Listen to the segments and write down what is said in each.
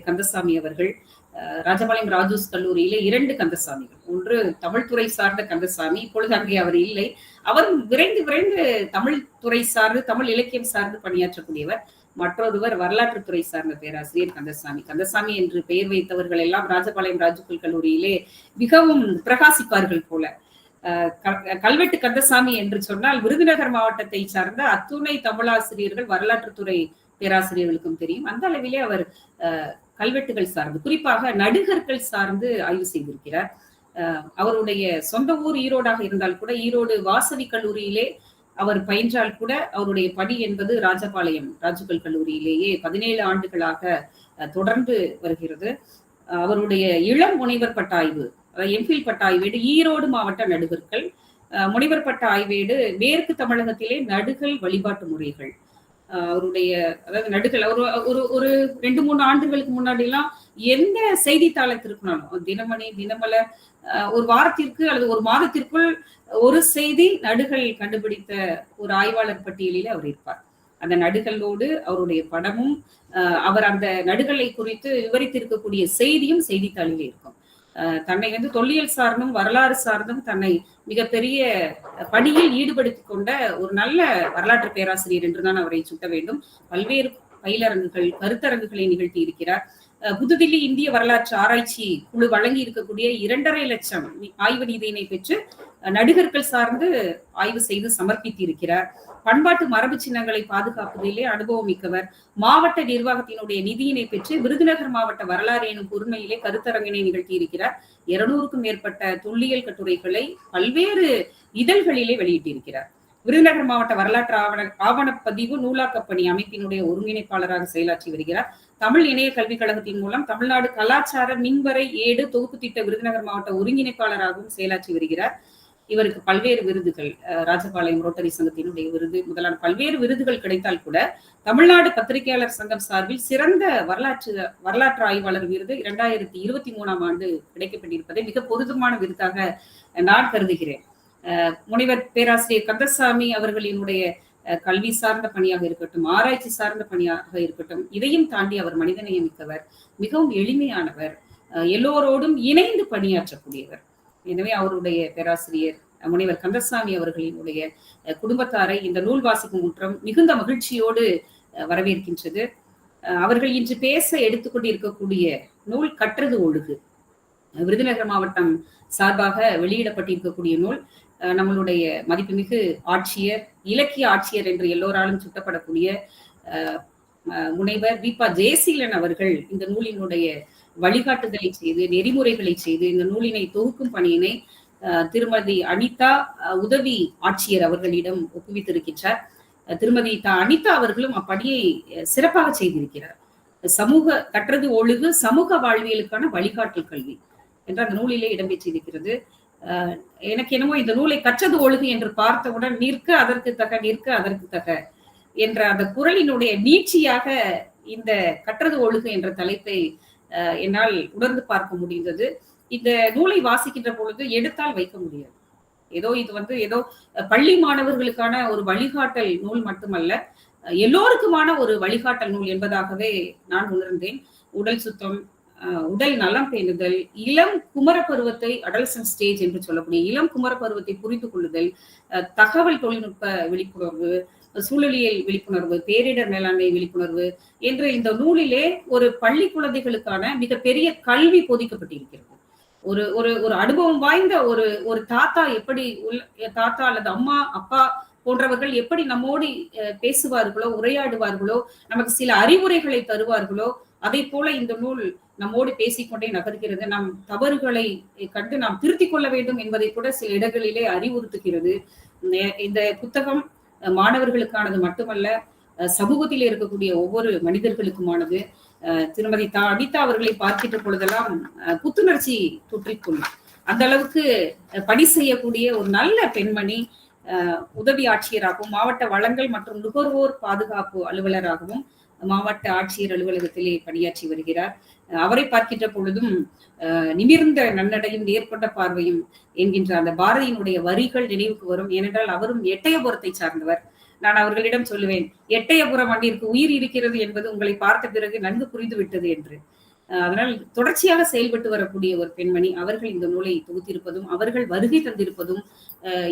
கந்தசாமி அவர்கள் ராஜபாளையம் ராஜூஸ் கல்லூரியிலே 2 கந்தசாமிகள். ஒன்று தமிழ் துறை சார்ந்த கந்தசாமி, இப்பொழுது அங்கே அவர் இல்லை. அவர் விரைந்து விரைந்து தமிழ் துறை சார்ந்து, தமிழ் இலக்கியம் சார்ந்து பணியாற்றக்கூடியவர். மற்றொருவர் வரலாற்றுத்துறை சார்ந்த பேராசிரியர் கந்தசாமி. கந்தசாமி என்று பெயர் வைத்தவர்கள் எல்லாம் ராஜபாளையம் ராஜுக்குள் கல்லூரியிலே மிகவும் பிரகாசிப்பார்கள் போல. கல்வெட்டு கந்தசாமி என்று சொன்னால் விருதுநகர் மாவட்டத்தை சார்ந்த அத்துணை தமிழாசிரியர்கள், வரலாற்றுத்துறை பேராசிரியர்களுக்கும் தெரியும். அந்த அளவிலே அவர் கல்வெட்டுகள் சார்ந்து, குறிப்பாக நடுகர்கள் சார்ந்து ஆய்வு செய்திருக்கிறார். அவருடைய சொந்த ஊர் ஈரோடாக இருந்தால் கூட, ஈரோடு வாசவி கல்லூரியிலே அவர் பயின்றால் கூட அவருடைய பணி என்பது ராஜபாளையம் ராஜுக்கல் கல்லூரியிலேயே 17 ஆண்டுகளாக தொடர்ந்து வருகிறது. அவருடைய இளம் முனைவர் பட்ட ஆய்வு, எம்ஃபில் பட்ட ஆய்வேடு ஈரோடு மாவட்ட நடுகர்கள், முனைவர் பட்ட ஆய்வேடு மேற்கு தமிழகத்திலே நடுகள் வழிபாட்டு முறைகள். அவருடைய அதாவது நடுகள் ஒரு 2-3 ஆண்டுகளுக்கு முன்னாடி எல்லாம் எந்த செய்தித்தாளை திருப்பினாலும், தினமணி, தினமலர், ஒரு வாரத்திற்கு அல்லது ஒரு மாதத்திற்குள் ஒரு செய்தி நடுகள் கண்டுபிடித்த ஒரு ஆய்வாளர் பட்டியலில் அவர் இருப்பார். அந்த நடுகளோடு அவருடைய படமும் அவர் அந்த நடுகளை குறித்து விவரித்திருக்கக்கூடிய செய்தியும் செய்தித்தாளிலே இருக்கும். தன்னை தொல்லியல் சார்ந்தும் வரலாறு சார்ந்தும் தன்னை மிகப்பெரிய பணியில் ஈடுபடுத்திக் கொண்ட ஒரு நல்ல வரலாற்று பேராசிரியர் என்றுதான் அவரை சுட்ட வேண்டும். பல்வேறு பயிலரங்குகள், கருத்தரங்குகளை நிகழ்த்தி இருக்கிறார். புதுதில்லி இந்திய வரலாற்று ஆராய்ச்சி குழு வழங்கி இருக்கக்கூடிய 2.5 லட்சம் ஆய்வு நிதியினை பெற்று நடுகர்கள் சார்ந்து ஆய்வு செய்து சமர்ப்பித்து இருக்கிறார். பண்பாட்டு மரபு சின்னங்களை பாதுகாப்பதிலே அனுபவம் மிக்கவர். மாவட்ட நிர்வாகத்தினுடைய நிதியினை பெற்று விருதுநகர் மாவட்ட வரலாறு எனும் பொறுமையிலே கருத்தரங்கினை நிகழ்த்தி இருக்கிறார். 200க்கும் மேற்பட்ட தொல்லியல் கட்டுரைகளை பல்வேறு இதழ்களிலே வெளியிட்டிருக்கிறார். விருதுநகர் மாவட்ட வரலாற்று ஆவணப்பதிவு நூலாக்கப் பணி அமைப்பினுடைய ஒருங்கிணைப்பாளராக செயலாற்றி வருகிறார். தமிழ் இணைய கல்விக் கழகத்தின் மூலம் தமிழ்நாடு கலாச்சார மின்வரை ஏடு தொகுப்பு திட்ட விருதுநகர் மாவட்ட ஒருங்கிணைப்பாளராகவும் செயலாற்றி வருகிறார். இவருக்கு பல்வேறு விருதுகள், ராஜபாளையம் ரோட்டரி சங்கத்தினுடைய விருது முதலான பல்வேறு விருதுகள் கிடைத்தால் கூட தமிழ்நாடு பத்திரிகையாளர் சங்கம் சார்பில் சிறந்த வரலாற்று ஆய்வாளர் விருது 2023ஆம் ஆண்டு கிடைக்கப்பட்டிருப்பதை மிக பொருத்தமான விருதாக நான் கருதுகிறேன். முனைவர் பேராசிரியர் கந்தசாமி அவர்களினுடைய கல்வி சார்ந்த பணியாக இருக்கட்டும், ஆராய்ச்சி சார்ந்த பணியாக இருக்கட்டும், இதையும் தாண்டி அவர் மனிதநேயம் மிக்கவர், மிகவும் எளிமையானவர், எல்லோரோடும் இணைந்து பணியாற்றக்கூடியவர். எனவே அவருடைய பேராசிரியர் முனைவர் கந்தசாமி அவர்களினுடைய குடும்பத்தாரை இந்த நூல் வாசிக்கும் முற்றம் மிகுந்த மகிழ்ச்சியோடு வரவேற்கின்றது. அவர்கள் இன்று பேச எடுத்துக்கொண்டிருக்கக்கூடிய நூல் கற்றது ஒழுகு. விருதுநகர் மாவட்டம் சார்பாக வெளியிடப்பட்டிருக்கக்கூடிய நூல். நம்மளுடைய மதிப்புமிகு ஆட்சியர், இலக்கிய ஆட்சியர் என்று எல்லோராலும் சுட்டப்படக்கூடிய முனைவர் வி.ப. ஜெயசீலன் அவர்கள் இந்த நூலினுடைய வழிகாட்டுதலை செய்து, நெறிமுறைகளை செய்து இந்த நூலினை தொகுக்கும் பணியினை திருமதி அனிதா உதவி ஆட்சியர் அவர்களிடம் ஒப்புவித்திருக்கின்றார். திருமதி அனிதா அவர்களும் அப்பணியை சிறப்பாக செய்திருக்கிறார். கற்றது ஒழுகு சமூக வாழ்வியலுக்கான வழிகாட்டல் கல்வி என்ற அந்த நூலிலே இடம்பெற்றிருக்கிறது. எனக்கு என்னமோ இந்த நூலை கற்றது ஒழுகு என்று பார்த்தவுடன் நிற்க அதற்கு தக, நிற்க அதற்கு தக என்ற அந்த குரலினுடைய நீட்சியாக இந்த கற்றது ஒழுகு என்ற தலைப்பை என்னால் உணர்ந்து பார்க்க முடிந்தது. இந்த நூலை வாசிக்கின்ற பொழுது எடுத்தால் வைக்க முடியாது. ஏதோ பள்ளி மாணவர்களுக்கான ஒரு வழிகாட்டல் நூல் மட்டுமல்ல, எல்லோருக்குமான ஒரு வழிகாட்டல் நூல் என்பதாகவே நான் உணர்ந்தேன். உடல் சுத்தம், உடல் நலம் பேணுதல், இளம் குமர பருவத்தை அடல்சன் ஸ்டேஜ் என்று சொல்லக்கூடிய இளம் குமர பருவத்தை புரிந்து கொள்ளுதல், தகவல் தொழில்நுட்ப விழிப்புணர்வு, சூழலியல் விழிப்புணர்வு, பேரிடர் மேலாண்மை விழிப்புணர்வு என்று இந்த நூலிலே ஒரு பள்ளி குழந்தைகளுக்கான மிகப்பெரிய கல்வி போதிக்கப்பட்டிருக்கிறது. ஒரு அனுபவம் வாய்ந்த ஒரு தாத்தா எப்படி, தாத்தா அல்லது அம்மா, அப்பா போன்றவர்கள் எப்படி நம்மோடு பேசுவார்களோ, உரையாடுவார்களோ, நமக்கு சில அறிவுரைகளை தருவார்களோ, அதை போல இந்த நூல் நம்மோடு பேசிக்கொண்டே நகர்கிறது. நம் தவறுகளை கண்டு நாம் திருத்திக் கொள்ள வேண்டும் என்பதை கூட சில இடங்களிலே அறிவுறுத்துகிறது. இந்த புத்தகம் மாணவர்களுக்கானது மட்டுமல்ல, சமூகத்தில் இருக்கக்கூடிய ஒவ்வொரு மனிதர்களுக்குமானது. திருமதி அனிதா அவர்களை பார்க்கின்ற பொழுதெல்லாம் புத்துணர்ச்சி தொற்றிக்கொள்ளும். அந்த அளவுக்கு பணி செய்யக்கூடிய ஒரு நல்ல பெண்மணி. உதவி ஆட்சியராகவும், மாவட்ட வளங்கள் மற்றும் நுகர்வோர் பாதுகாப்பு அலுவலராகவும் மாவட்ட ஆட்சியர் அலுவலகத்திலே பணியாற்றி வருகிறார். அவரை பார்க்கின்ற பொழுதும் நிமிர்ந்த நன்னடையும் நேர்கொண்ட பார்வையும் என்கின்ற அந்த பாரதியினுடைய வரிகள் நினைவுக்கு வரும். ஏனென்றால் அவரும் எட்டயபுரத்தை சார்ந்தவர். நான் அவர்களிடம் சொல்லுவேன், எட்டயபுரம் மண்ணிற்கு உயிர் இருக்கிறது என்பது உங்களை பார்த்த பிறகு நன்கு புரிந்து விட்டது என்று. அதனால் தொடர்ச்சியாக செயல்பட்டு வரக்கூடிய ஒரு பெண்மணி அவர்கள் இந்த நூலை தொகுத்திருப்பதும் அவர்கள் வருகை தந்திருப்பதும்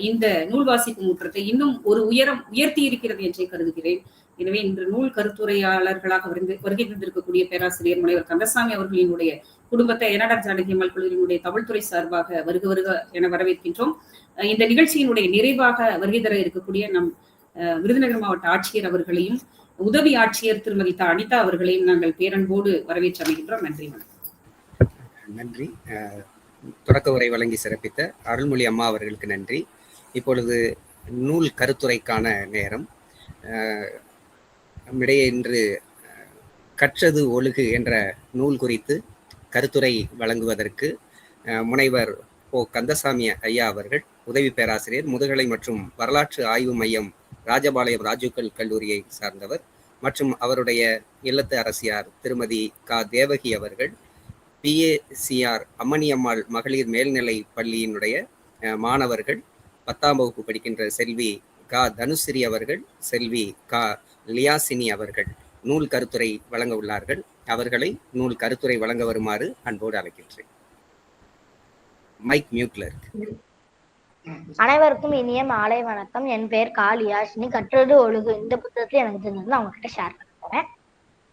இந்த நூல் வாசிப்பு முற்றத்தை இன்னும் ஒரு உயரம் உயர்த்தி இருக்கிறது என்றே கருதுகிறேன். எனவே இன்று நூல் கருத்துரையாளர்களாக வருகை தந்திருக்கக்கூடிய பேராசிரியர் முனைவர் கந்தசாமி அவர்களினுடைய குடும்பத்தை என்ஆர் ஜானகி அம்மாள் கல்லூரியினுடைய தமிழ்துறை சார்பாக வருக வருக என வரவேற்கின்றோம். இந்த நிகழ்ச்சியினுடைய நிறைவாக வருகை தர இருக்கக்கூடிய நம் விருதுநகர் மாவட்ட ஆட்சியர் அவர்களையும் உதவி ஆட்சியர் திருமதி அனிதா அவர்களையும் நாங்கள் பேரன்போடு வரவேற்று அமைகின்றோம். நன்றி. நன்றி. தொடக்க உரை வழங்கி சிறப்பித்த அருள்மொழி அம்மா அவர்களுக்கு நன்றி. இப்பொழுது நூல் கருத்துரைக்கான நேரம். நம்மிடையே இன்று கற்றது ஒழுகு என்ற நூல் குறித்து கருத்துரை வழங்குவதற்கு முனைவர் கந்தசாமி ஐயா அவர்கள், உதவி பேராசிரியர், முதுகலை மற்றும் வரலாற்று ஆய்வு மையம், ராஜபாளையம் ராஜீவ் கல்லூரியை சார்ந்தவர், மற்றும் அவருடைய இல்லத்து அரசியார் திருமதி தேவகி அவர்கள், PACR அம்மணியம்மாள் மகளிர் மேல்நிலை பள்ளியினுடைய மாணவர்கள், 10ஆம் வகுப்பு படிக்கின்ற செல்வி தனுஸ்ரீ அவர்கள், செல்வி லியாசினி அவர்கள் நூல் கருத்துரை வழங்க உள்ளார்கள். அவர்களை நூல் கருத்துரை வழங்க வருமாறு அன்போடு அழைக்கின்றேன். மைக் மியூட்ல இருக்கு. அனைவருக்கும் இனிய மாலை வணக்கம். என் பேர் லியாசினி. கற்றது ஒழுகு இந்த புத்தகத்துல எனக்கு தெரிஞ்சது அவங்க கிட்ட ஷேர் பண்ண போறேன்.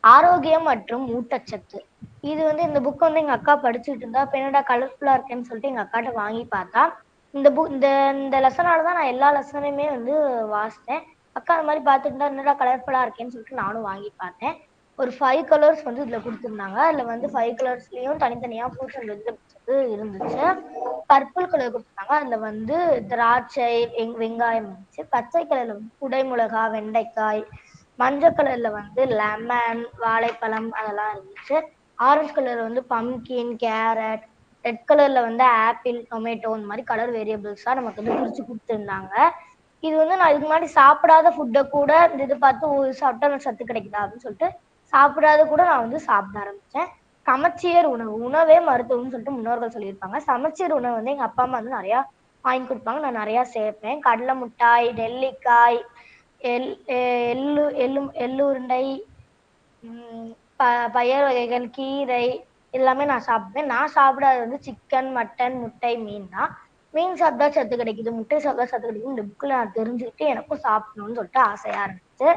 ஆரோக்கியம் மற்றும் ஊட்டச்சத்து. இது இந்த புக் எங்க அக்கா படிச்சுட்டு இருந்தா, இப்ப என்னடா கலர்ஃபுல்லா இருக்கேன்னு சொல்லிட்டு எங்க அக்காட்ட வாங்கி பார்த்தா, இந்த லெசனாலதான் நான் எல்லா லெசனையுமே வாசித்தேன். அக்கா அந்த மாதிரி பார்த்துட்டு என்னடா கலர்ஃபுல்லா இருக்கேன்னு சொல்லிட்டு நானும் வாங்கி பார்த்தேன். ஒரு 5 கலர்ஸ் இதுல கொடுத்துருந்தாங்க. அதுல 5 கலர்ஸ்லயும் தனித்தனியா ஃப்ரூட்ஸ் அண்ட் வெஜிடபிள்ஸ் இருந்துச்சு. பர்பிள் கலர் கொடுத்துருந்தாங்க. அதுல திராட்சை, வெங்காயம் இருந்துச்சு. பச்சை கலர்ல குடைமிளகா, வெண்டைக்காய், மஞ்சள் கலர்ல லெமன், வாழைப்பழம் அதெல்லாம் இருந்துச்சு. ஆரஞ்சு கலர்ல பம்கின், கேரட், ரெட் கலர்ல ஆப்பிள், டொமேட்டோ, இந்த மாதிரி கலர் வேரியபிள்ஸா நமக்கு பிரிச்சு கொடுத்துருந்தாங்க. இது நான் இதுக்கு முன்னாடி சாப்பிடாத ஃபுட்டை கூட இது பார்த்து சாப்பிட்டா சத்து கிடைக்குதா அப்படின்னு சொல்லிட்டு சாப்பிடாத கூட நான் சாப்பிட ஆரம்பிச்சேன். சமச்சீர் உணவு, உணவே மருத்துவம்னு சொல்லிட்டு முன்னோர்கள் சொல்லியிருப்பாங்க. சமச்சீர் உணவு எங்க அப்பா அம்மா நிறைய வாங்கி கொடுப்பாங்க. நான் நிறைய சேர்ப்பேன். கடலை மிட்டாய், நெல்லிக்காய், எள்ளு உருண்டை, பயறு வகைகள், கீரை எல்லாமே நான் சாப்பிடுவேன். நான் சாப்பிடாதது சிக்கன், மட்டன், முட்டை, மீன் தான். மீன் சாப்பிட்டா சத்து கிடைக்குது, முட்டை சாப்பிட்டா சத்து கிடைக்குது இந்த புக்ல நான் தெரிஞ்சுக்கிட்டு எனக்கும் சாப்பிடணும்னு சொல்லிட்டு ஆசையா இருந்துச்சு.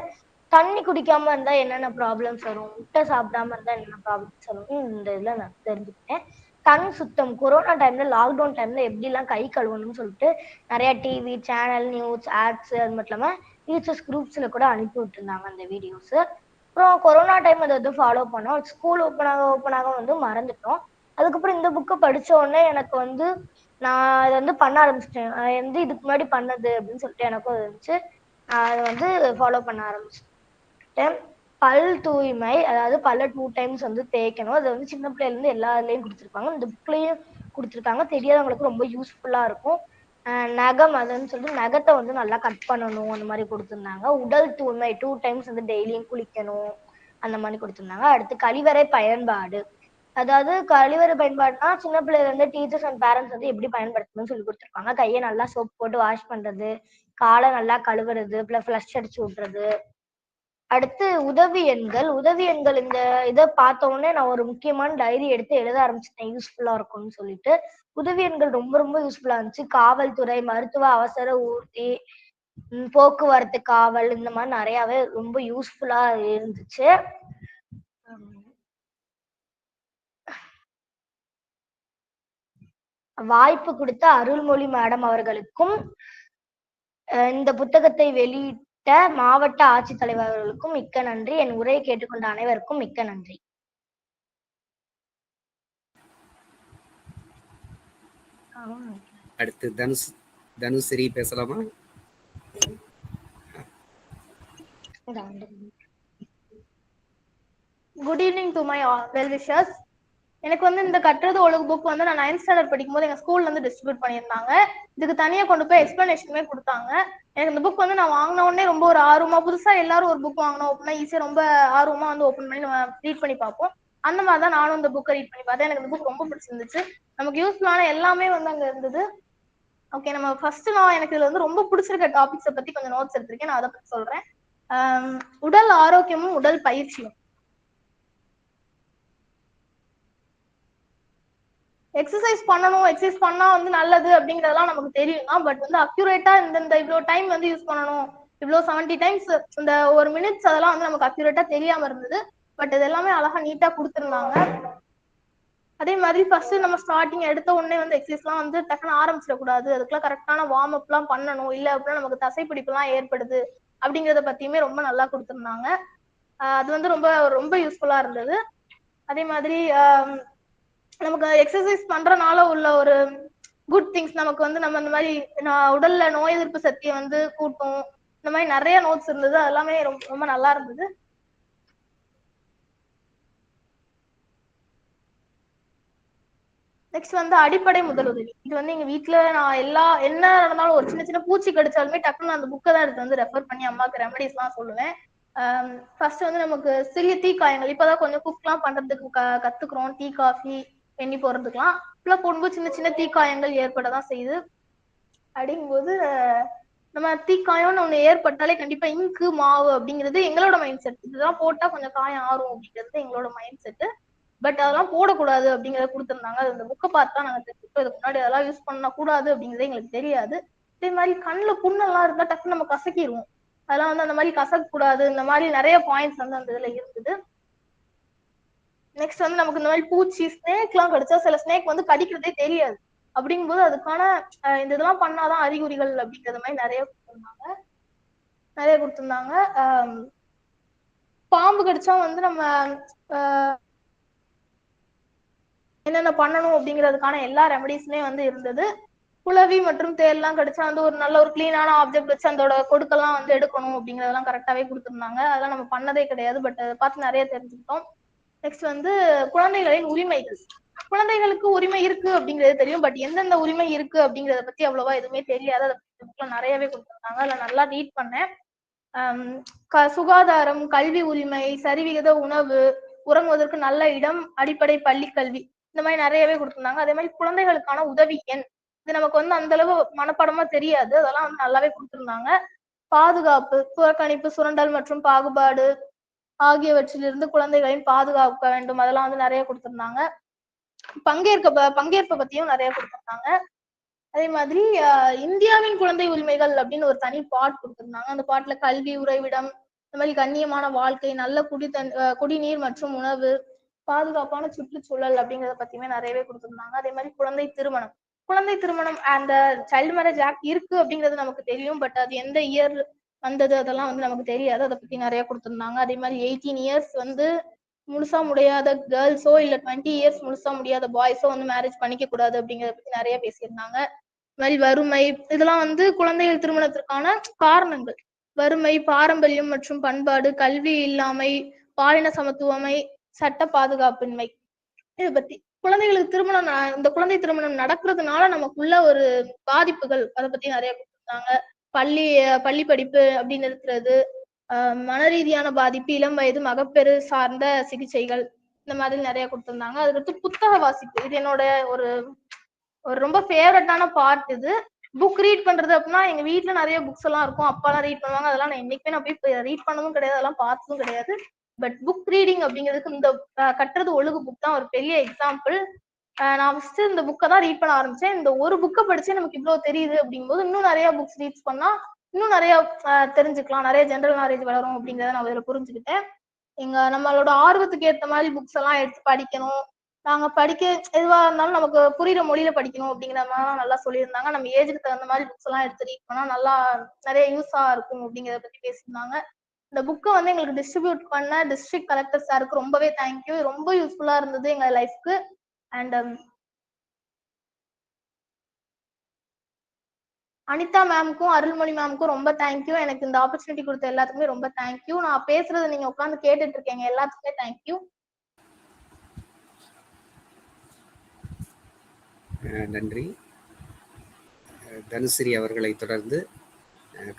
தண்ணி குடிக்காம இருந்தா என்னென்ன ப்ராப்ளம்ஸ் வரும், முட்டை சாப்பிடாம இருந்தா என்னென்ன ப்ராப்ளம்ஸ் வரும் இந்த இதுல நான் தெரிஞ்சுக்கிட்டேன். கண் சுத்தம், கொரோனா டைம்ல, லாக்டவுன் டைம்ல எப்படி எல்லாம் கை கழுவணும்னு சொல்லிட்டு நிறைய டிவி சேனல், நியூஸ், ஆட்ஸ், அது மட்டும் இல்லாம டீச்சர்ஸ் குரூப்ஸ்ல கூட அனுப்பி விட்டுருந்தாங்க அந்த வீடியோஸ். அப்புறம் கொரோனா டைம் அதை ஃபாலோ பண்ணோம். ஸ்கூல் ஓப்பன் ஆக மறந்துட்டோம். அதுக்கப்புறம் இந்த புக்கை படிச்ச உடனே எனக்கு நான் இதை பண்ண ஆரம்பிச்சிட்டேன். இதுக்கு முன்னாடி பண்ணது அப்படின்னு சொல்லிட்டு எனக்கும் இருந்துச்சு. நான் அதை ஃபாலோ பண்ண ஆரம்பிச்சிட்டேன். பல் தூய்மை, அதாவது பல்ல 2 டைம்ஸ் தேய்க்கணும். அது சின்ன பிள்ளைல இருந்து எல்லா இதுலயும் கொடுத்துருப்பாங்க. இந்த புக்லயும் கொடுத்துருக்காங்க. தெரியாதவங்களுக்கு ரொம்ப யூஸ்ஃபுல்லா இருக்கும். நகம், அதுன்னு சொல்லிட்டு நகத்தை நல்லா கட் பண்ணணும் அந்த மாதிரி கொடுத்துருந்தாங்க. உடல் தூய்மை 2 டைம்ஸ் டெய்லியும் குளிக்கணும் அந்த மாதிரி கொடுத்துருந்தாங்க. அடுத்து கழிவறை பயன்பாடு, அதாவது கழிவறை பயன்பாடுனா சின்ன பிள்ளைல இருந்து டீச்சர்ஸ் அண்ட் பேரண்ட்ஸ் எப்படி பயன்படுத்தணும்னு சொல்லி கொடுத்துருப்பாங்க. கையை நல்லா சோப் போட்டு வாஷ் பண்றது, காலை நல்லா கழுவுறது, ஃப்ளஷ் அடிச்சு விட்டுறது. அடுத்து உதவி எண்கள் இந்த இதை பார்த்த உடனே நான் ஒரு முக்கியமான டைரி எடுத்து எழுத ஆரம்பிச்சிட்டேன், யூஸ்ஃபுல்லா இருக்கும்னு சொல்லிட்டு. உதவி எண்கள் ரொம்ப ரொம்ப யூஸ்ஃபுல்லா இருந்துச்சு. காவல்துறை, மருத்துவ அவசர ஊர்தி, போக்குவரத்து காவல், இந்த மாதிரி நிறையவே ரொம்ப யூஸ்ஃபுல்லா இருந்துச்சு. வாய்ப்பு கொடுத்த அருள்மொழி மேடம் அவர்களுக்கும் இந்த புத்தகத்தை வெளியிட்ட மாவட்ட ஆட்சித்தலைவர் அவர்களுக்கும் மிக்க நன்றி. என் உரையை கேட்டுக்கொண்ட அனைவருக்கும் மிக்க நன்றி. அடுத்து தனுஸ்ரீ பேசலாமா? Good evening to my well wishers. எனக்கு இந்த கற்றது ஒழுங்கு புக் நான் 9th ஸ்டாண்டர்ட் படிக்கும் போது எங்க ஸ்கூல்ல டிஸ்ட்ரிபியூட் பண்ணியிருந்தாங்க. இதுக்கு தனியா கொண்டு போய் எக்ஸ்பிளனேஷனுமே கொடுத்தாங்க. எனக்கு இந்த புக் நான் வாங்கின உடனே ரொம்ப ஒரு ஆர்வமா, புதுசா எல்லாரும் ஒரு புக் வாங்கினோம் அப்படின்னா ஈஸியா ரொம்ப ஆர்வமா ஓப்பன் பண்ணி நம்ம ரீட் பண்ணி பார்ப்போம். அந்த மாதிரிதான் நானும் இந்த புக்கை ரீட் பண்ணி பார்த்தேன். எனக்கு இந்த புக் ரொம்ப பிடிச்சிருந்துச்சு. நமக்கு யூஸ்ஃபுல்லான எல்லாமே அங்க இருந்தது. ஓகே, நம்ம ஃபர்ஸ்ட் எனக்கு இதுல ரொம்ப பிடிச்சிருக்க டாபிக்ஸை பத்தி கொஞ்சம் நோட்ஸ் எடுத்திருக்கேன். நான் அதை பத்தி சொல்றேன். உடல் ஆரோக்கியமும் உடல் பயிற்சியும். எக்ஸசைஸ் பண்ணணும், எக்ஸசைஸ் பண்ணா வந்து நல்லது அப்படிங்கறதெல்லாம் நமக்கு தெரியும் தான். பட் வந்து அக்யூரேட்டா இந்த இவ்வளவு டைம் வந்து யூஸ் பண்ணணும், இவ்வளவு 70 டைம்ஸ் இந்த ஒரு மினிட்ஸ், அதெல்லாம் வந்து நமக்கு அக்யூரேட்டா தெரியாம இருந்தது. பட் இது எல்லாமே அழகா நீட்டா கொடுத்துருந்தாங்க. அதே மாதிரி ஃபர்ஸ்ட் நம்ம ஸ்டார்டிங் எடுத்த உடனே வந்து எக்ஸசைஸ்லாம் வந்து டக்குன்னு ஆரம்பிச்சிடக்கூடாது, அதுக்கெல்லாம் கரெக்டான வார்ம் அப் எல்லாம் பண்ணணும், இல்ல அப்படின்னா நமக்கு தசைப்பிடிப்பு எல்லாம் ஏற்படுது அப்படிங்கறத பத்தியுமே ரொம்ப நல்லா கொடுத்துருந்தாங்க. அது வந்து ரொம்ப ரொம்ப யூஸ்ஃபுல்லா இருந்தது. அதே மாதிரி நமக்கு எக்ஸசைஸ் பண்றதுனால உள்ள ஒரு குட் திங்ஸ் நமக்கு வந்து நம்ம இந்த மாதிரி உடல்ல நோய் எதிர்ப்பு சக்தியை வந்து கூட்டும், இந்த மாதிரி நிறைய நோட்ஸ் இருந்தது. அது எல்லாமே ரொம்ப ரொம்ப நல்லா இருந்தது. நெக்ஸ்ட் வந்து அடிப்படை முதலுதவி. இது வந்து எங்க வீட்டுல நான் என்ன நடந்தாலும் ஒரு சின்ன சின்ன பூச்சி கடிச்சாலுமே டக்குன்னு அந்த புக்கை தான் எடுத்து வந்து ரெஃபர் பண்ணி அம்மாவுக்கு ரெமடிஸ் எல்லாம் சொல்லுவேன். ஃபர்ஸ்ட் வந்து நமக்கு சிறிய தீக்காயங்கள், இப்பதான் கொஞ்சம் குக் எல்லாம் பண்றதுக்கு கத்துக்கிறோம், டீ காஃபி எண்ணி போறதுக்கெல்லாம் இப்பெல்லாம் போடும்போது சின்ன சின்ன தீக்காயங்கள் ஏற்படதான் செய்யுது. அப்படிங்கும்போது நம்ம தீக்காயம்னு ஒண்ணு ஏற்பட்டாலே கண்டிப்பா இங்கு மாவு அப்படிங்கிறது எங்களோட மைண்ட் செட். இதுதான் போட்டா கொஞ்சம் காயம் ஆறும் அப்படிங்கிறது எங்களோட மைண்ட் செட். பட் அதெல்லாம் போடக்கூடாது அப்படிங்கறத கொடுத்துருந்தாங்க. அது அந்த புக்கை பார்த்தா நாங்க தெரிஞ்சுக்கிட்டோம். இதுக்கு முன்னாடி அதெல்லாம் யூஸ் பண்ண கூடாது அப்படிங்கிறது எங்களுக்கு தெரியாது. இதே மாதிரி கண்ணுல புண்ணெல்லாம் இருந்தா டக்குன்னு நம்ம கசக்கிடுவோம். அதெல்லாம் வந்து அந்த மாதிரி கசக்க கூடாது, இந்த மாதிரி நிறைய பாயிண்ட்ஸ் வந்து அந்த இதுல இருந்தது. நெக்ஸ்ட் வந்து நமக்கு இந்த மாதிரி பூச்சி ஸ்னேக் எல்லாம் கடிச்சா சில ஸ்னேக் வந்து கடிக்கிறதே தெரியாது. அப்படிங்கும்போது அதுக்கான இந்த இதெல்லாம் பண்ணாதான் அறிகுறிகள் அப்படிங்கிற மாதிரி நிறைய கொடுத்துருந்தாங்க. பாம்பு கடிச்சா வந்து நம்ம என்னென்ன பண்ணணும் அப்படிங்கிறதுக்கான எல்லா ரெமடிஸுமே வந்து இருந்தது. குளவி மற்றும் தேல் எல்லாம் கடிச்சா வந்து ஒரு நல்ல ஒரு கிளீனான ஆப்ஜெக்ட் வச்சு அதோட கொடுக்கெல்லாம் வந்து எடுக்கணும் அப்படிங்கறதெல்லாம் கரெக்டாவே கொடுத்துருந்தாங்க. அதெல்லாம் நம்ம பண்ணதே கிடையாது, பட் அதை பார்த்து நிறைய தெரிஞ்சுக்கிட்டோம். நெக்ஸ்ட் வந்து குழந்தைகளின் உரிமைகள். குழந்தைகளுக்கு உரிமை இருக்கு அப்படிங்கிறது தெரியும், பட் எந்தெந்த உரிமை இருக்கு அப்படிங்கறத பத்தி அவ்வளவா எதுவுமே தெரியாது. அதை புக்ல நிறையவே கொடுத்துருந்தாங்க. அதுல நல்லா ரீட் பண்ணேன். சுகாதாரம், கல்வி உரிமை, சரிவிகித உணவு, உறங்குவதற்கு நல்ல இடம், அடிப்படை பள்ளி கல்வி, இந்த மாதிரி நிறையவே கொடுத்துருந்தாங்க. அதே மாதிரி குழந்தைகளுக்கான உதவி எண், இது நமக்கு வந்து அந்த அளவு மனப்பாடமா தெரியாது, அதெல்லாம் வந்து நல்லாவே கொடுத்துருந்தாங்க. பாதுகாப்பு, புறக்கணிப்பு, சுரண்டல் மற்றும் பாகுபாடு ஆகியவற்றிலிருந்து குழந்தைகளின் பாதுகாக்க வேண்டும், அதெல்லாம் வந்து நிறைய கொடுத்திருந்தாங்க. பங்கேற்பை பத்தியும் நிறைய கொடுத்திருந்தாங்க. அதே மாதிரி இந்தியாவின் குழந்தை உரிமைகள் அப்படின்னு ஒரு தனி பாட் கொடுத்திருந்தாங்க. அந்த பாட்டுல கல்வி, உறைவிடம், இந்த மாதிரி கண்ணியமான வாழ்க்கை, நல்ல குடிநீர் மற்றும் உணவு, பாதுகாப்பான சுற்றுச்சூழல் அப்படிங்கறத பத்தியுமே நிறையவே கொடுத்திருந்தாங்க. அதே மாதிரி குழந்தை திருமணம் அந்த சைல்டு மேரேஜ் ஆக்ட் இருக்கு அப்படிங்கிறது நமக்கு தெரியும், பட் அது எந்த இயர் வந்தது அதெல்லாம் வந்து நமக்கு தெரியாது. அதை பத்தி நிறைய கொடுத்திருந்தாங்க. அதே மாதிரி 18 இயர்ஸ் வந்து முழுசா முடியாத கேர்ள்ஸோ இல்ல 20 இயர்ஸ் முழுசா முடியாத பாய்ஸோ வந்து மேரேஜ் பண்ணிக்க கூடாது அப்படிங்கறத பத்தி நிறைய பேசியிருந்தாங்க. இது மாதிரி வறுமை, இதெல்லாம் வந்து குழந்தைகள் திருமணத்திற்கான காரணங்கள். வறுமை, பாரம்பரியம் மற்றும் பண்பாடு, கல்வி இல்லாமை, பாலின சமத்துவமை, சட்ட பாதுகாப்பின்மை, இதை பத்தி குழந்தைகளுக்கு இந்த குழந்தை திருமணம் நடக்கிறதுனால நமக்குள்ள ஒரு பாதிப்புகள், அதை பத்தி நிறைய கொடுத்திருந்தாங்க. பள்ளி படிப்பு அப்படின்னு இருக்கிறது, மன ரீதியான பாதிப்பு, இளம் வயது மகப்பேறு சார்ந்த சிகிச்சைகள், இந்த மாதிரி நிறைய கொடுத்திருந்தாங்க. அதுக்கடுத்து புத்தக வாசிப்பு, இது என்னோட ஒரு ரொம்ப ஃபேவரட்டான பார்ட். இது புக் ரீட் பண்றது அப்படின்னா எங்க வீட்டுல நிறைய புக்ஸ் எல்லாம் இருக்கும், அப்பா எல்லாம் ரீட் பண்ணுவாங்க. அதெல்லாம் நான் என்னைக்குமே நான் போய் ரீட் பண்ணதும் கிடையாது, அதெல்லாம் பார்த்ததும் கிடையாது. பட் புக் ரீடிங் அப்படிங்கிறதுக்கு இந்த கட்டுறது ஒழுகு புக் தான் ஒரு பெரிய எக்ஸாம்பிள். நான் ஃபர்ஸ்ட் இந்த புக்கை தான் ரீட் பண்ண ஆரம்பிச்சேன். இந்த ஒரு புக்கை படிச்சு நமக்கு இவ்வளவு தெரியுது அப்படிங்கும்போது இன்னும் நிறைய புக்ஸ் ரீட் பண்ணா இன்னும் நிறைய தெரிஞ்சுக்கலாம், நிறைய ஜெனரல் நாலேஜ் வளரும் அப்படிங்கிறத நான் இதுல புரிஞ்சுக்கிட்டேன். நம்மளோட ஆர்வத்துக்கு ஏற்ற மாதிரி புக்ஸ் எல்லாம் எடுத்து படிக்கணும், நாங்க படிக்க எதுவா இருந்தாலும் நமக்கு புரியுற மொழியில படிக்கணும் அப்படிங்கிற மாதிரி நல்லா சொல்லியிருந்தாங்க. நம்ம ஏஜுக்கு தகுந்த மாதிரி புக்ஸ் எல்லாம் எடுத்து ரீட் பண்ணா நல்லா நிறைய யூஸா இருக்கும் அப்படிங்கிறத பத்தி பேசியிருந்தாங்க. இந்த புக்கை வந்து எங்களுக்கு டிஸ்ட்ரிபியூட் பண்ண டிஸ்ட்ரிக்ட் கலெக்டர் சாருக்கு ரொம்பவே தேங்க்யூ, ரொம்ப யூஸ்ஃபுல்லா இருந்தது எங்க லைஃப்க்கு. அண்ட் அனிதா மேம்க்கும் அருள்மொழி மேம்க்கும் ரொம்ப தேங்க்யூ. எனக்கு இந்த ஆப்பர்ச்சுனிட்டி கொடுத்த எல்லாத்துக்குமே ரொம்ப தேங்க்யூ. நான் பேசுறது நீங்க உட்காந்து கேட்டுட்டு இருக்கீங்க, எல்லாத்துக்குமே தேங்க்யூ. நன்றி. தனுஸ்ரீ அவர்களை தொடர்ந்து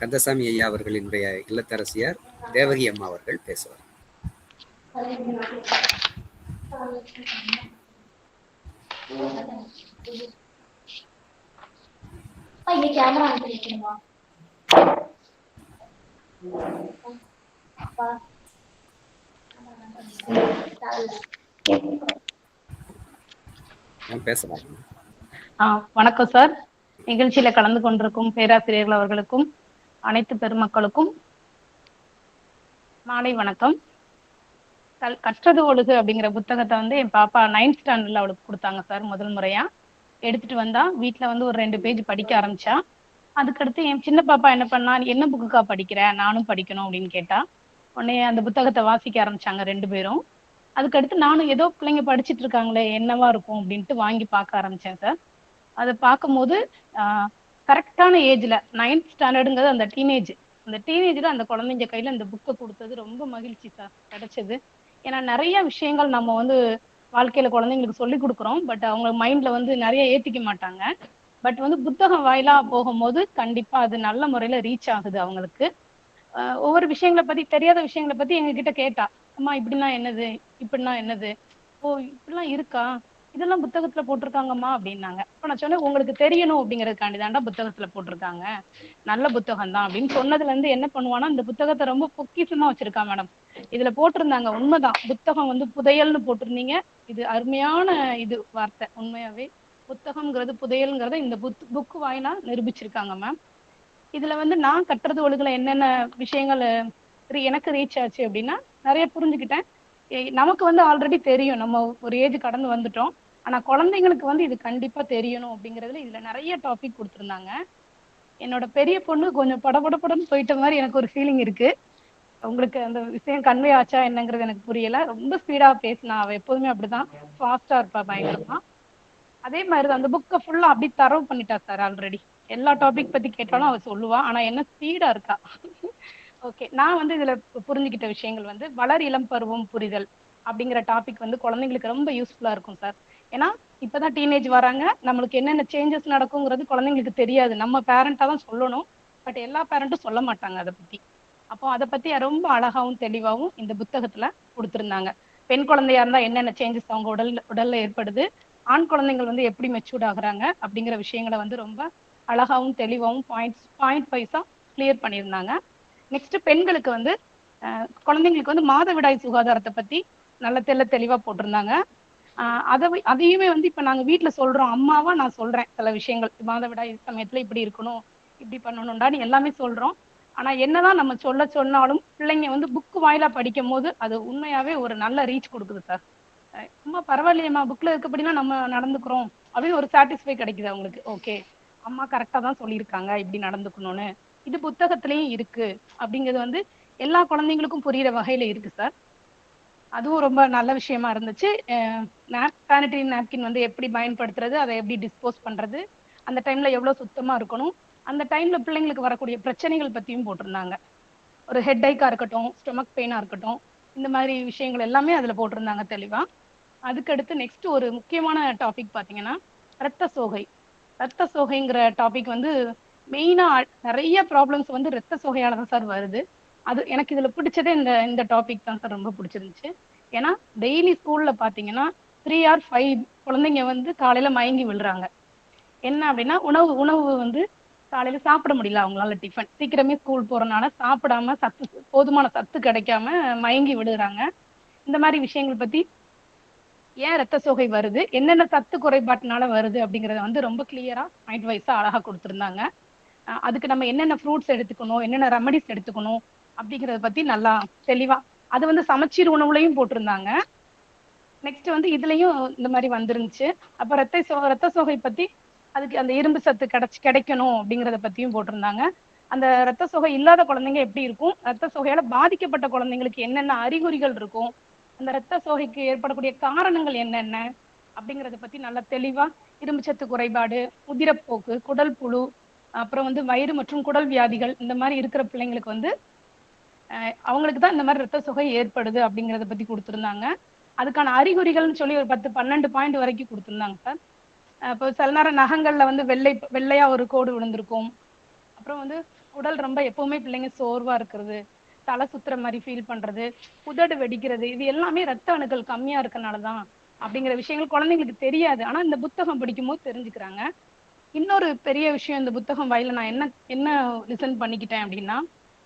கந்தசாமி ஐயா அவர்களினுடைய இல்லத்தரசியார் தேவகி அம்மா அவர்கள் பேசுவார். பேசலாம். வணக்கம் சார். நிகழ்ச்சியில கலந்து கொண்டிருக்கும் பேராசிரியர்கள் அவர்களுக்கும் அனைத்து பெருமக்களுக்கும் மாலை வணக்கம். கற்றது ஒழுகு அப்படிங்கிற புத்தகத்தை வந்து என் பாப்பா 9th ஸ்டாண்டர்ட்ல அவளுக்கு கொடுத்தாங்க சார். முதல் முறையா எடுத்துட்டு வந்தா வீட்டுல வந்து ஒரு 2 பேஜ் படிக்க ஆரம்பிச்சா. அதுக்கடுத்து என் சின்ன பாப்பா என்ன பண்ணா, என்ன புக்குக்கா படிக்கிற, நானும் படிக்கணும் அப்படின்னு கேட்டா. உடனே அந்த புத்தகத்தை வாசிக்க ஆரம்பிச்சாங்க 2 பேரும். அதுக்கடுத்து நானும் ஏதோ பிள்ளைங்க படிச்சுட்டு இருக்காங்களே என்னவா இருக்கும் அப்படின்ட்டு வாங்கி பார்க்க ஆரம்பிச்சேன் சார். அதை பார்க்கும்போது கரெக்டான ஏஜ்ல 9th ஸ்டாண்டர்டுங்கிறது அந்த டீனேஜ்ல அந்த குழந்தைங்க கையில இந்த புக்கை கொடுத்தது ரொம்ப மகிழ்ச்சி சார் கிடைச்சது. ஏன்னா நிறைய விஷயங்கள் நம்ம வந்து வாழ்க்கையில குழந்தைங்களுக்கு சொல்லி கொடுக்குறோம். பட் அவங்க மைண்ட்ல வந்து நிறைய ஏத்திக்க மாட்டாங்க. பட் வந்து புத்தகம் வாயிலா போகும்போது கண்டிப்பா அது நல்ல முறையில ரீச் ஆகுது அவங்களுக்கு. ஒவ்வொரு விஷயங்களை பத்தி தெரியாத விஷயங்களை பத்தி எங்க கிட்ட கேட்டா, அம்மா இப்படின்னா என்னது, இப்படின்னா என்னது, ஓ இப்படிலாம் இருக்கா, இதெல்லாம் புத்தகத்துல போட்டிருக்காங்கம்மா அப்படின்னாங்க. அப்ப நான் சொன்னேன், உங்களுக்கு தெரியணும் அப்படிங்கறதுக்காண்டி தாண்டா புத்தகத்துல போட்டிருக்காங்க, நல்ல புத்தகம் தான் அப்படின்னு சொன்னதுல இருந்து என்ன பண்ணுவானா, இந்த புத்தகத்தை ரொம்ப பொக்கிஷமா வச்சிருக்கா மேடம். இதுல போட்டிருந்தாங்க, உண்மைதான், புத்தகம் வந்து புதையல்னு போட்டிருந்தீங்க. இது அருமையான இது வார்த்தை. உண்மையாவே புத்தகம்ங்கிறது புதையல்ங்கிறத இந்த புக்கு வாயினா நிரூபிச்சிருக்காங்க மேம். இதுல வந்து நான் கட்டுறது ஒழுகுல என்னென்ன விஷயங்கள் எனக்கு ரீச் ஆச்சு அப்படின்னா, நிறைய புரிஞ்சுக்கிட்டேன். நமக்கு வந்து ஆல்ரெடி தெரியும், நம்ம ஒரு ஏஜ் கடந்து வந்துட்டோம். ஆனா குழந்தைங்களுக்கு வந்து இது கண்டிப்பா தெரியணும் அப்படிங்கறதுல இதுல நிறைய டாபிக் கொடுத்திருந்தாங்க. என்னோட பெரிய பொண்ணு கொஞ்சம் படபடப்படன்னு போயிட்ட மாதிரி எனக்கு ஒரு ஃபீலிங் இருக்கு. உங்களுக்கு அந்த விஷயம் கன்வே ஆச்சா என்னங்கிறது எனக்கு புரியல. ரொம்ப ஸ்பீடா பேசினா, அவ எப்போதுமே அப்படிதான் ஃபாஸ்டா இருப்பா பயங்கரமா. அதே மாதிரிதான் அந்த புக்கை ஃபுல்லா அப்படி தரவு பண்ணிட்டா சார். ஆல்ரெடி எல்லா டாபிக் பத்தி கேட்டாலும் அவ சொல்லுவா. ஆனா என்ன ஸ்பீடா இருக்கா. ஓகே, நான் வந்து இதுல புரிஞ்சுக்கிட்ட விஷயங்கள் வந்து வளர் இளம் பருவம் புரிதல் அப்படிங்கிற டாபிக் வந்து குழந்தைங்களுக்கு ரொம்ப யூஸ்ஃபுல்லா இருக்கும் சார். ஏன்னா இப்பதான் டீனேஜ் வராங்க, நம்மளுக்கு என்னென்ன சேஞ்சஸ் நடக்குங்கிறது குழந்தைங்களுக்கு தெரியாது. நம்ம பேரண்டா தான் சொல்லணும். பட் எல்லா பேரண்ட்டும் சொல்ல மாட்டாங்க அதை பத்தி. அப்போ அதை பத்தி ரொம்ப அழகாவும் தெளிவாகவும் இந்த புத்தகத்துல கொடுத்திருந்தாங்க. பெண் குழந்தையா இருந்தா என்னென்ன சேஞ்சஸ் அவங்க உடல்ல ஏற்படுது, ஆண் குழந்தைகள் வந்து எப்படி மெச்சூர்ட் ஆகுறாங்க அப்படிங்கிற விஷயங்களை வந்து ரொம்ப அழகாவும் தெளிவாகவும் பாயிண்ட் வைஸா கிளியர் பண்ணியிருந்தாங்க. நெக்ஸ்ட் பெண்களுக்கு வந்து குழந்தைங்களுக்கு வந்து மாதவிடாய் சுகாதாரத்தை பத்தி நல்ல தெளிவா போட்டிருந்தாங்க. அதையுமே வந்து இப்ப நாங்க வீட்டுல சொல்றோம், அம்மாவா நான் சொல்றேன் சில விஷயங்கள், மாதவிடாய் சமயத்துல இப்படி இருக்கணும், இப்படி பண்ணணும்டான்னு எல்லாமே சொல்றோம். ஆனா என்னதான் நம்ம சொன்னாலும் பிள்ளைங்க வந்து புக்கு வாயிலா படிக்கும் போது அது உண்மையாவே ஒரு நல்ல ரீச் கொடுக்குது சார். அம்மா பரவாயில்லையம்மா, புக்ல இருக்கப்படினா நம்ம நடந்துக்கிறோம் அப்படின்னு ஒரு சாட்டிஸ்ஃபை கிடைக்குது அவங்களுக்கு. ஓகே, அம்மா கரெக்டா தான் சொல்லியிருக்காங்க இப்படி நடந்துக்கணும்னு, இது புத்தகத்திலயும் இருக்கு அப்படிங்கிறது வந்து எல்லா குழந்தைங்களுக்கும் புரியுற வகையில இருக்கு சார். அதுவும் ரொம்ப நல்ல விஷயமா இருந்துச்சு. சானிட்டரி நாப்கின் வந்து எப்படி பயன்படுத்துறது, அதை எப்படி டிஸ்போஸ் பண்றது, அந்த டைம்ல எவ்வளவு சுத்தமா இருக்கணும், அந்த டைம்ல பிள்ளைங்களுக்கு வரக்கூடிய பிரச்சனைகள் பத்தியும் போட்டிருந்தாங்க. ஒரு ஹெட்ஏக்கா இருக்கட்டும், ஸ்டொமக் பெயினா இருக்கட்டும், இந்த மாதிரி விஷயங்கள் எல்லாமே அதுல போட்டிருந்தாங்க தெளிவா. அதுக்கடுத்து நெக்ஸ்ட் ஒரு முக்கியமான டாபிக் பாத்தீங்கன்னா ரத்த சோகைங்கிற டாபிக் வந்து மெயினா நிறைய ப்ராப்ளம்ஸ் வந்து ரத்த சோகையால தான் சார் வருது. அது எனக்கு இதுல பிடிச்சதே இந்த டாபிக் தான் சார் ரொம்ப பிடிச்சிருந்துச்சு. ஏன்னா டெய்லி ஸ்கூல்ல பாத்தீங்கன்னா 3 or 5 குழந்தைங்க வந்து காலையில மயங்கி விழுறாங்க. என்ன அப்படின்னா உணவு வந்து காலையில சாப்பிட முடியல அவங்களால, டிஃபன் சீக்கிரமே ஸ்கூல் போறதுனால சாப்பிடாம போதுமான சத்து கிடைக்காம மயங்கி விழுறாங்க. இந்த மாதிரி விஷயங்கள் பத்தி, ஏன் ரத்த சோகை வருது, என்னென்ன சத்து குறைபாட்டினால வருது அப்படிங்கறத வந்து ரொம்ப கிளியரா பாயிண்ட் வைஸா அழகா கொடுத்திருந்தாங்க. அதுக்கு நம்ம என்னென்ன ஃப்ரூட்ஸ் எடுத்துக்கணும், என்னென்ன ரெமடிஸ் எடுத்துக்கணும் அப்படிங்கறத பத்தி நல்லா தெளிவா, அது வந்து சமச்சீர் உணவுலையும் போட்டிருந்தாங்க. நெக்ஸ்ட் வந்து இதுலயும் இந்த மாதிரி வந்துருந்துச்சு. அப்ப ரத்த சோகை பத்தி, அதுக்கு அந்த இரும்பு சத்து கிடைக்கணும் அப்படிங்கறத பத்தியும் போட்டிருந்தாங்க. அந்த ரத்த சோகை இல்லாத குழந்தைங்க எப்படி இருக்கும், ரத்த சோகையால பாதிக்கப்பட்ட குழந்தைங்களுக்கு என்னென்ன அறிகுறிகள் இருக்கும், அந்த ரத்த சோகைக்கு ஏற்படக்கூடிய காரணங்கள் என்னென்ன அப்படிங்கறத பத்தி நல்லா தெளிவா, இரும்பு சத்து குறைபாடு, உதிரப்போக்கு, குடல் புழு, அப்புறம் வந்து வயிறு மற்றும் குடல் வியாதிகள், இந்த மாதிரி இருக்கிற பிள்ளைங்களுக்கு வந்து அவங்களுக்கு தான் இந்த மாதிரி ரத்த சோகை ஏற்படுது அப்படிங்கறத பத்தி கொடுத்திருந்தாங்க. அதுக்கான அறிகுறிகள்னு சொல்லி ஒரு 10-12 பாயிண்ட் வரைக்கும் கொடுத்திருந்தாங்க சார். இப்போ சில நேரம் நகங்கள்ல வந்து வெள்ளையா ஒரு கோடு விழுந்திருக்கும். அப்புறம் வந்து உடல் ரொம்ப எப்பவுமே பிள்ளைங்க சோர்வா இருக்கிறது, தலை சுத்துற மாதிரி ஃபீல் பண்றது, உதடு வெடிக்கிறது, இது எல்லாமே ரத்த அணுக்கள் கம்மியா இருக்கனாலதான் அப்படிங்கிற விஷயங்கள் குழந்தைங்களுக்கு தெரியாது. ஆனா இந்த புத்தகம் படிக்கும் போது தெரிஞ்சுக்கிறாங்க. இன்னொரு பெரிய விஷயம், இந்த புத்தகம் வாயில நான் என்ன லிசன் பண்ணிக்கிட்டேன் அப்படின்னா,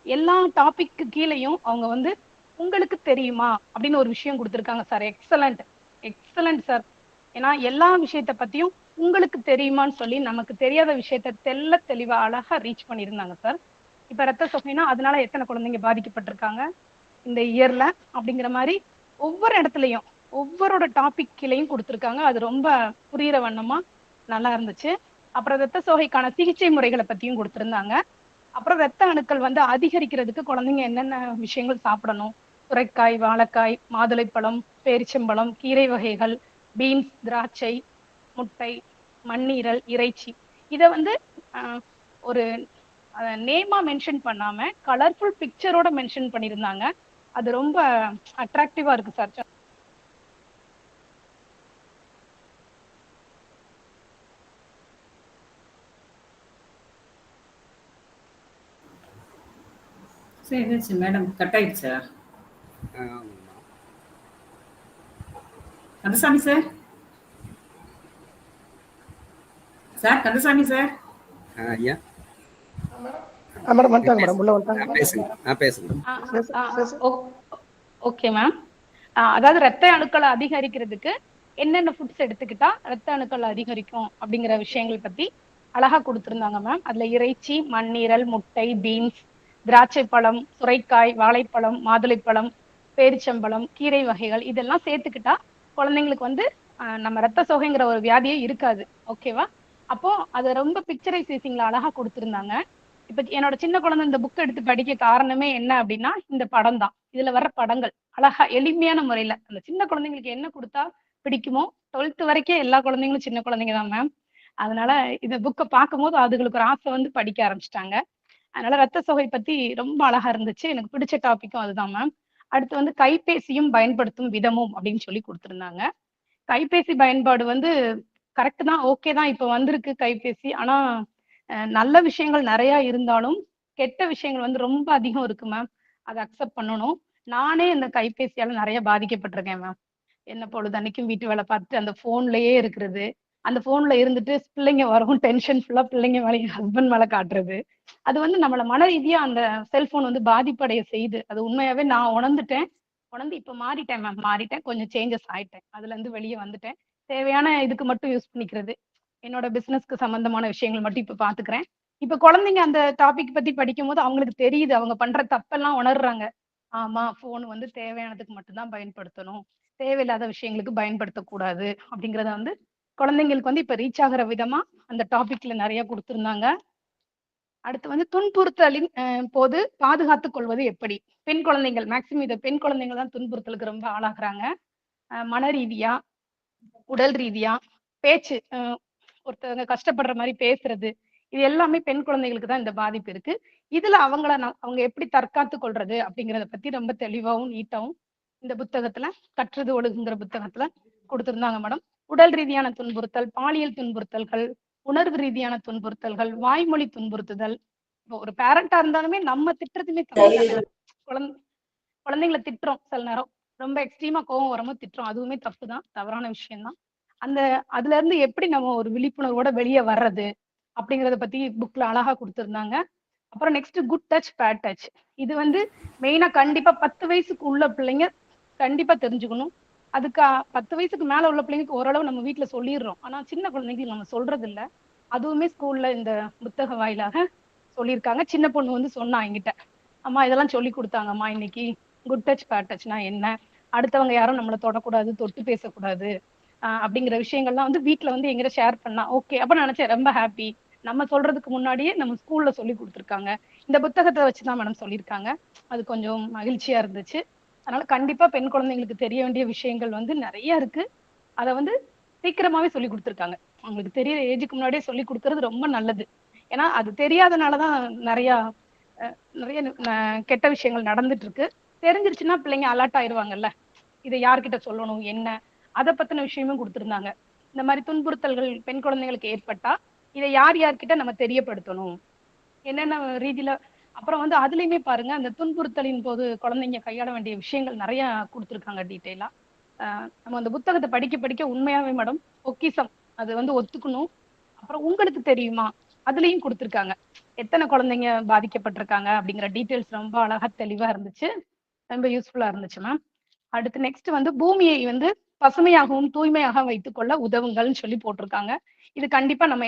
எல்லா டாபிக்கு கீழேயும் அவங்க வந்து உங்களுக்கு தெரியுமா அப்படின்னு ஒரு விஷயம் கொடுத்திருக்காங்க சார். Excellent sir. ஏன்னா எல்லா விஷயத்த பத்தியும் உங்களுக்கு தெரியுமான்னு சொல்லி நமக்கு தெரியாத விஷயத்த தெளிவா அழகா ரீச் பண்ணியிருந்தாங்க சார். இப்ப ரத்த சோகைனா அதனால எத்தனை குழந்தைங்க பாதிக்கப்பட்டிருக்காங்க இந்த இயர்ல அப்படிங்கிற மாதிரி ஒவ்வொரு இடத்துலயும் ஒவ்வொருட டாபிக் கீழையும் கொடுத்துருக்காங்க. அது ரொம்ப புரியுற வண்ணமா நல்லா இருந்துச்சு. அப்புறம் ரத்த சோகைக்கான சிகிச்சை முறைகளை பத்தியும் கொடுத்திருந்தாங்க. அப்புறம் ரத்த அணுக்கள் வந்து அதிகரிக்கிறதுக்கு குழந்தைங்க என்னென்ன விஷயங்கள் சாப்பிடணும், சுரைக்காய், வாழைக்காய், மாதுளைப்பழம், பேரிச்சம்பழம், கீரை வகைகள், பீன்ஸ், திராட்சை, முட்டை, மண்ணீரல், இறைச்சி, இத வந்து ஒரு நேமா மென்ஷன் பண்ணாம கலர்ஃபுல் பிக்சரோட மென்ஷன் பண்ணியிருந்தாங்க. அது ரொம்ப அட்ராக்டிவா இருக்கு சார். சரி, என்னாச்சு மேடம்? கட் ஆயிடுச்சா? Kandasamy sir, Kandasamy sir. ஐயா மேடம் வந்துட்டாங்க மேடம், உள்ள வந்துட்டாங்க. பேசுங்க. Okay ma'am. அதாவது ரத்த அணுக்களை அதிகரிக்கிறதுக்கு என்னென்ன ஃபுட்ஸ் எடுத்துக்கிட்டா ரத்த அணுக்கள் அதிகரிக்கும் அப்படிங்கிற விஷயங்கள் பத்தி அழகா கொடுத்திருந்தாங்க மேம். அதுல இறைச்சி, மண்ணீரல், முட்டை, பீன்ஸ், திராட்சை பழம், சுரைக்காய், வாழைப்பழம், மாதுளைப்பழம், பேரிச்சம்பழம், கீரை வகைகள் இதெல்லாம் சேர்த்துக்கிட்டா குழந்தைங்களுக்கு வந்து நம்ம ரத்த சோகைங்கிற ஒரு வியாதியே இருக்காது. ஓகேவா? அப்போ அதை ரொம்ப பிக்சரைசேசிங்ல அழகா கொடுத்திருந்தாங்க. இப்ப என்னோட சின்ன குழந்தை இந்த புக் எடுத்து படிக்க காரணமே என்ன அப்படின்னா இந்த படம் தான். இதுல வர்ற படங்கள் அழகா எளிமையான முறையில அந்த சின்ன குழந்தைங்களுக்கு என்ன கொடுத்தா பிடிக்குமோ 12th வரைக்கும் எல்லா குழந்தைங்களும் சின்ன குழந்தைங்க தான் மேம். அதனால இந்த புக்கை பார்க்கும்போது அதுகளுக்கு ஒரு ஆசை வந்து படிக்க ஆரம்பிச்சிட்டாங்க. அதனால ரத்த சோகை பத்தி ரொம்ப அழகா இருந்துச்சு. எனக்கு பிடிச்ச டாபிக்கும் அதுதான் மேம். அடுத்து வந்து கைபேசியும் பயன்படுத்தும் விதமும் அப்படின்னு சொல்லி கொடுத்திருந்தாங்க. கைபேசி பயன்பாடு வந்து கரெக்ட் தான், ஓகே தான். இப்ப வந்திருக்கு கைபேசி. ஆனா நல்ல விஷயங்கள் நிறைய இருந்தாலும் கெட்ட விஷயங்கள் வந்து ரொம்ப அதிகம் இருக்கு மேம். அதை அக்செப்ட் பண்ணணும். நானே இந்த கைபேசியால நிறைய பாதிக்கப்பட்டிருக்கேன் மேம். என்ன பொழுதன்னைக்கும் வீட்டு வேலை பார்த்துட்டு அந்த போன்லயே இருக்கிறது, அந்த போன்ல இருந்துட்டு பிள்ளைங்க வரும் டென்ஷன் ஃபுல்லா பிள்ளைங்க மேலே ஹஸ்பண்ட் மேல காட்டுறது, அது வந்து நம்மள மன ரீதியா அந்த செல்போன் வந்து பாதிப்படைய செய்யுது. அது உண்மையாவே நான் உணர்ந்துட்டேன். உணர்ந்து இப்ப மாறிட்டேன் மேம். மாறிட்டேன், கொஞ்சம் சேஞ்சஸ் ஆயிட்டேன். அதுல இருந்து வெளியே வந்துட்டேன். தேவையான இதுக்கு மட்டும் யூஸ் பண்ணிக்கிறது, என்னோட பிசினஸ்க்கு சம்பந்தமான விஷயங்கள் மட்டும் இப்ப பாத்துக்கிறேன். இப்ப குழந்தைங்க அந்த டாபிக் பத்தி படிக்கும் போது அவங்களுக்கு தெரியுது, அவங்க பண்ற தப்பெல்லாம் உணர்றாங்க. ஆமா, போன் வந்து தேவையானதுக்கு மட்டும்தான் பயன்படுத்தணும், தேவையில்லாத விஷயங்களுக்கு பயன்படுத்தக்கூடாது அப்படிங்கறத வந்து குழந்தைங்களுக்கு வந்து இப்ப ரீச் ஆகுற விதமா அந்த டாபிக்ல நிறைய கொடுத்திருந்தாங்க. அடுத்து வந்து துன்புறுத்தலின் போது பாதுகாத்துக் கொள்வது எப்படி. பெண் குழந்தைகள் மேக்சிமம் இதை பெண் குழந்தைகள் தான் துன்புறுத்தலுக்கு ரொம்ப ஆளாகிறாங்க. மன ரீதியா, உடல் ரீதியா, பேச்சு, ஒருத்தவங்க கஷ்டப்படுற மாதிரி பேசுறது, இது எல்லாமே பெண் குழந்தைகளுக்கு தான் இந்த பாதிப்பு இருக்கு. இதுல அவங்க எப்படி தற்காத்து கொள்றது அப்படிங்கறத பத்தி ரொம்ப தெளிவாவும் நீட்டாவும் இந்த புத்தகத்துல கற்றது ஒழுகுங்கிற புத்தகத்துல கொடுத்திருந்தாங்க மேடம். உடல் ரீதியான துன்புறுத்தல், பாலியல் துன்புறுத்தல்கள், உணர்வு ரீதியான துன்புறுத்தல்கள், வாய்மொழி துன்புறுத்துதல். இப்போ ஒரு பேரண்டா இருந்தாலுமே நம்ம திட்டுறதுமே குழந்தைங்களை திட்டுறோம் சில நேரம், ரொம்ப எக்ஸ்ட்ரீமா கோவம் வரும்போது திட்டுறோம், அதுவுமே தப்பு தான், தவறான விஷயம்தான். அதுல இருந்து எப்படி நம்ம ஒரு விழிப்புணர்வோட வெளியே வர்றது அப்படிங்கறத பத்தி புக்ல அழகா கொடுத்திருந்தாங்க. அப்புறம் next good touch, bad touch. இது வந்து மெயினா கண்டிப்பா 10 வயசுக்கு உள்ள பிள்ளைங்க கண்டிப்பா தெரிஞ்சுக்கணும். அதுக்கு 10 வயசுக்கு மேல உள்ள பிள்ளைங்களுக்கு ஓரளவு நம்ம வீட்டுல சொல்லிடுறோம், ஆனா சின்ன குழந்தைங்களுக்கு நம்ம சொல்றது இல்ல. அதுவுமே ஸ்கூல்ல இந்த புத்தக வாயிலாக சொல்லியிருக்காங்க. சின்ன பொண்ணு வந்து சொன்னா என்கிட்ட, அம்மா இதெல்லாம் சொல்லி கொடுத்தாங்கம்மா இன்னைக்கு, குட் டச் பேட் டச்னா என்ன, அடுத்தவங்க யாரும் நம்மளை தொடக்கூடாது, தொட்டு பேசக்கூடாது அப்படிங்கிற விஷயங்கள்லாம் வந்து வீட்டுல வந்து எங்கிட்ட ஷேர் பண்ணா. ஓகே, அப்ப நினைச்சேன் ரொம்ப ஹாப்பி, நம்ம சொல்றதுக்கு முன்னாடியே நம்ம ஸ்கூல்ல சொல்லி கொடுத்துருக்காங்க, இந்த புத்தகத்தை வச்சுதான் மேடம் சொல்லியிருக்காங்க. அது கொஞ்சம் மகிழ்ச்சியா இருந்துச்சு. அதனால கண்டிப்பா பெண் குழந்தைங்களுக்கு தெரிய வேண்டிய விஷயங்கள் வந்து நிறைய இருக்கு. அதை வந்து சீக்கிரமாவே சொல்லி கொடுத்துருக்காங்க. அவங்களுக்கு தெரியற ஏஜுக்கு முன்னாடியே சொல்லி கொடுக்கறது ரொம்ப நல்லது. ஏன்னா அது தெரியாதனாலதான் நிறைய கெட்ட விஷயங்கள் நடந்துட்டு இருக்கு. தெரிஞ்சிருச்சுன்னா பிள்ளைங்க அலர்ட் ஆயிடுவாங்கல்ல, இதை யார்கிட்ட சொல்லணும் என்ன, அதை பத்தின விஷயமும் கொடுத்திருந்தாங்க. இந்த மாதிரி துன்புறுத்தல்கள் பெண் குழந்தைகளுக்கு ஏற்பட்டா இதை யார்கிட்ட நம்ம தெரியப்படுத்தணும், என்னென்ன ரீதியில. அப்புறம் வந்து அதுலயுமே பாருங்க, அந்த துன்புறுத்தலின் போது குழந்தைங்க கையாள வேண்டிய விஷயங்கள் நிறைய கொடுத்திருக்காங்க டீட்டெயிலா. நம்ம அந்த புத்தகத்தை படிக்க படிக்க உண்மையாவே மேடம் பொக்கிசம், அது வந்து ஒத்துக்கணும். அப்புறம் உங்களுக்கு தெரியுமா அதுலயும் கொடுத்திருக்காங்க, எத்தனை குழந்தைங்க பாதிக்கப்பட்டிருக்காங்க அப்படிங்கிற டீட்டெயில்ஸ் ரொம்ப அழகா தெளிவா இருந்துச்சு, ரொம்ப யூஸ்ஃபுல்லா இருந்துச்சு மேம். அடுத்து நெக்ஸ்ட் வந்து பூமியை வந்து பசுமையாகவும் தூய்மையாக வைத்துக் கொள்ள உதவுங்கள்னு சொல்லி போட்டிருக்காங்க. இது கண்டிப்பா நம்ம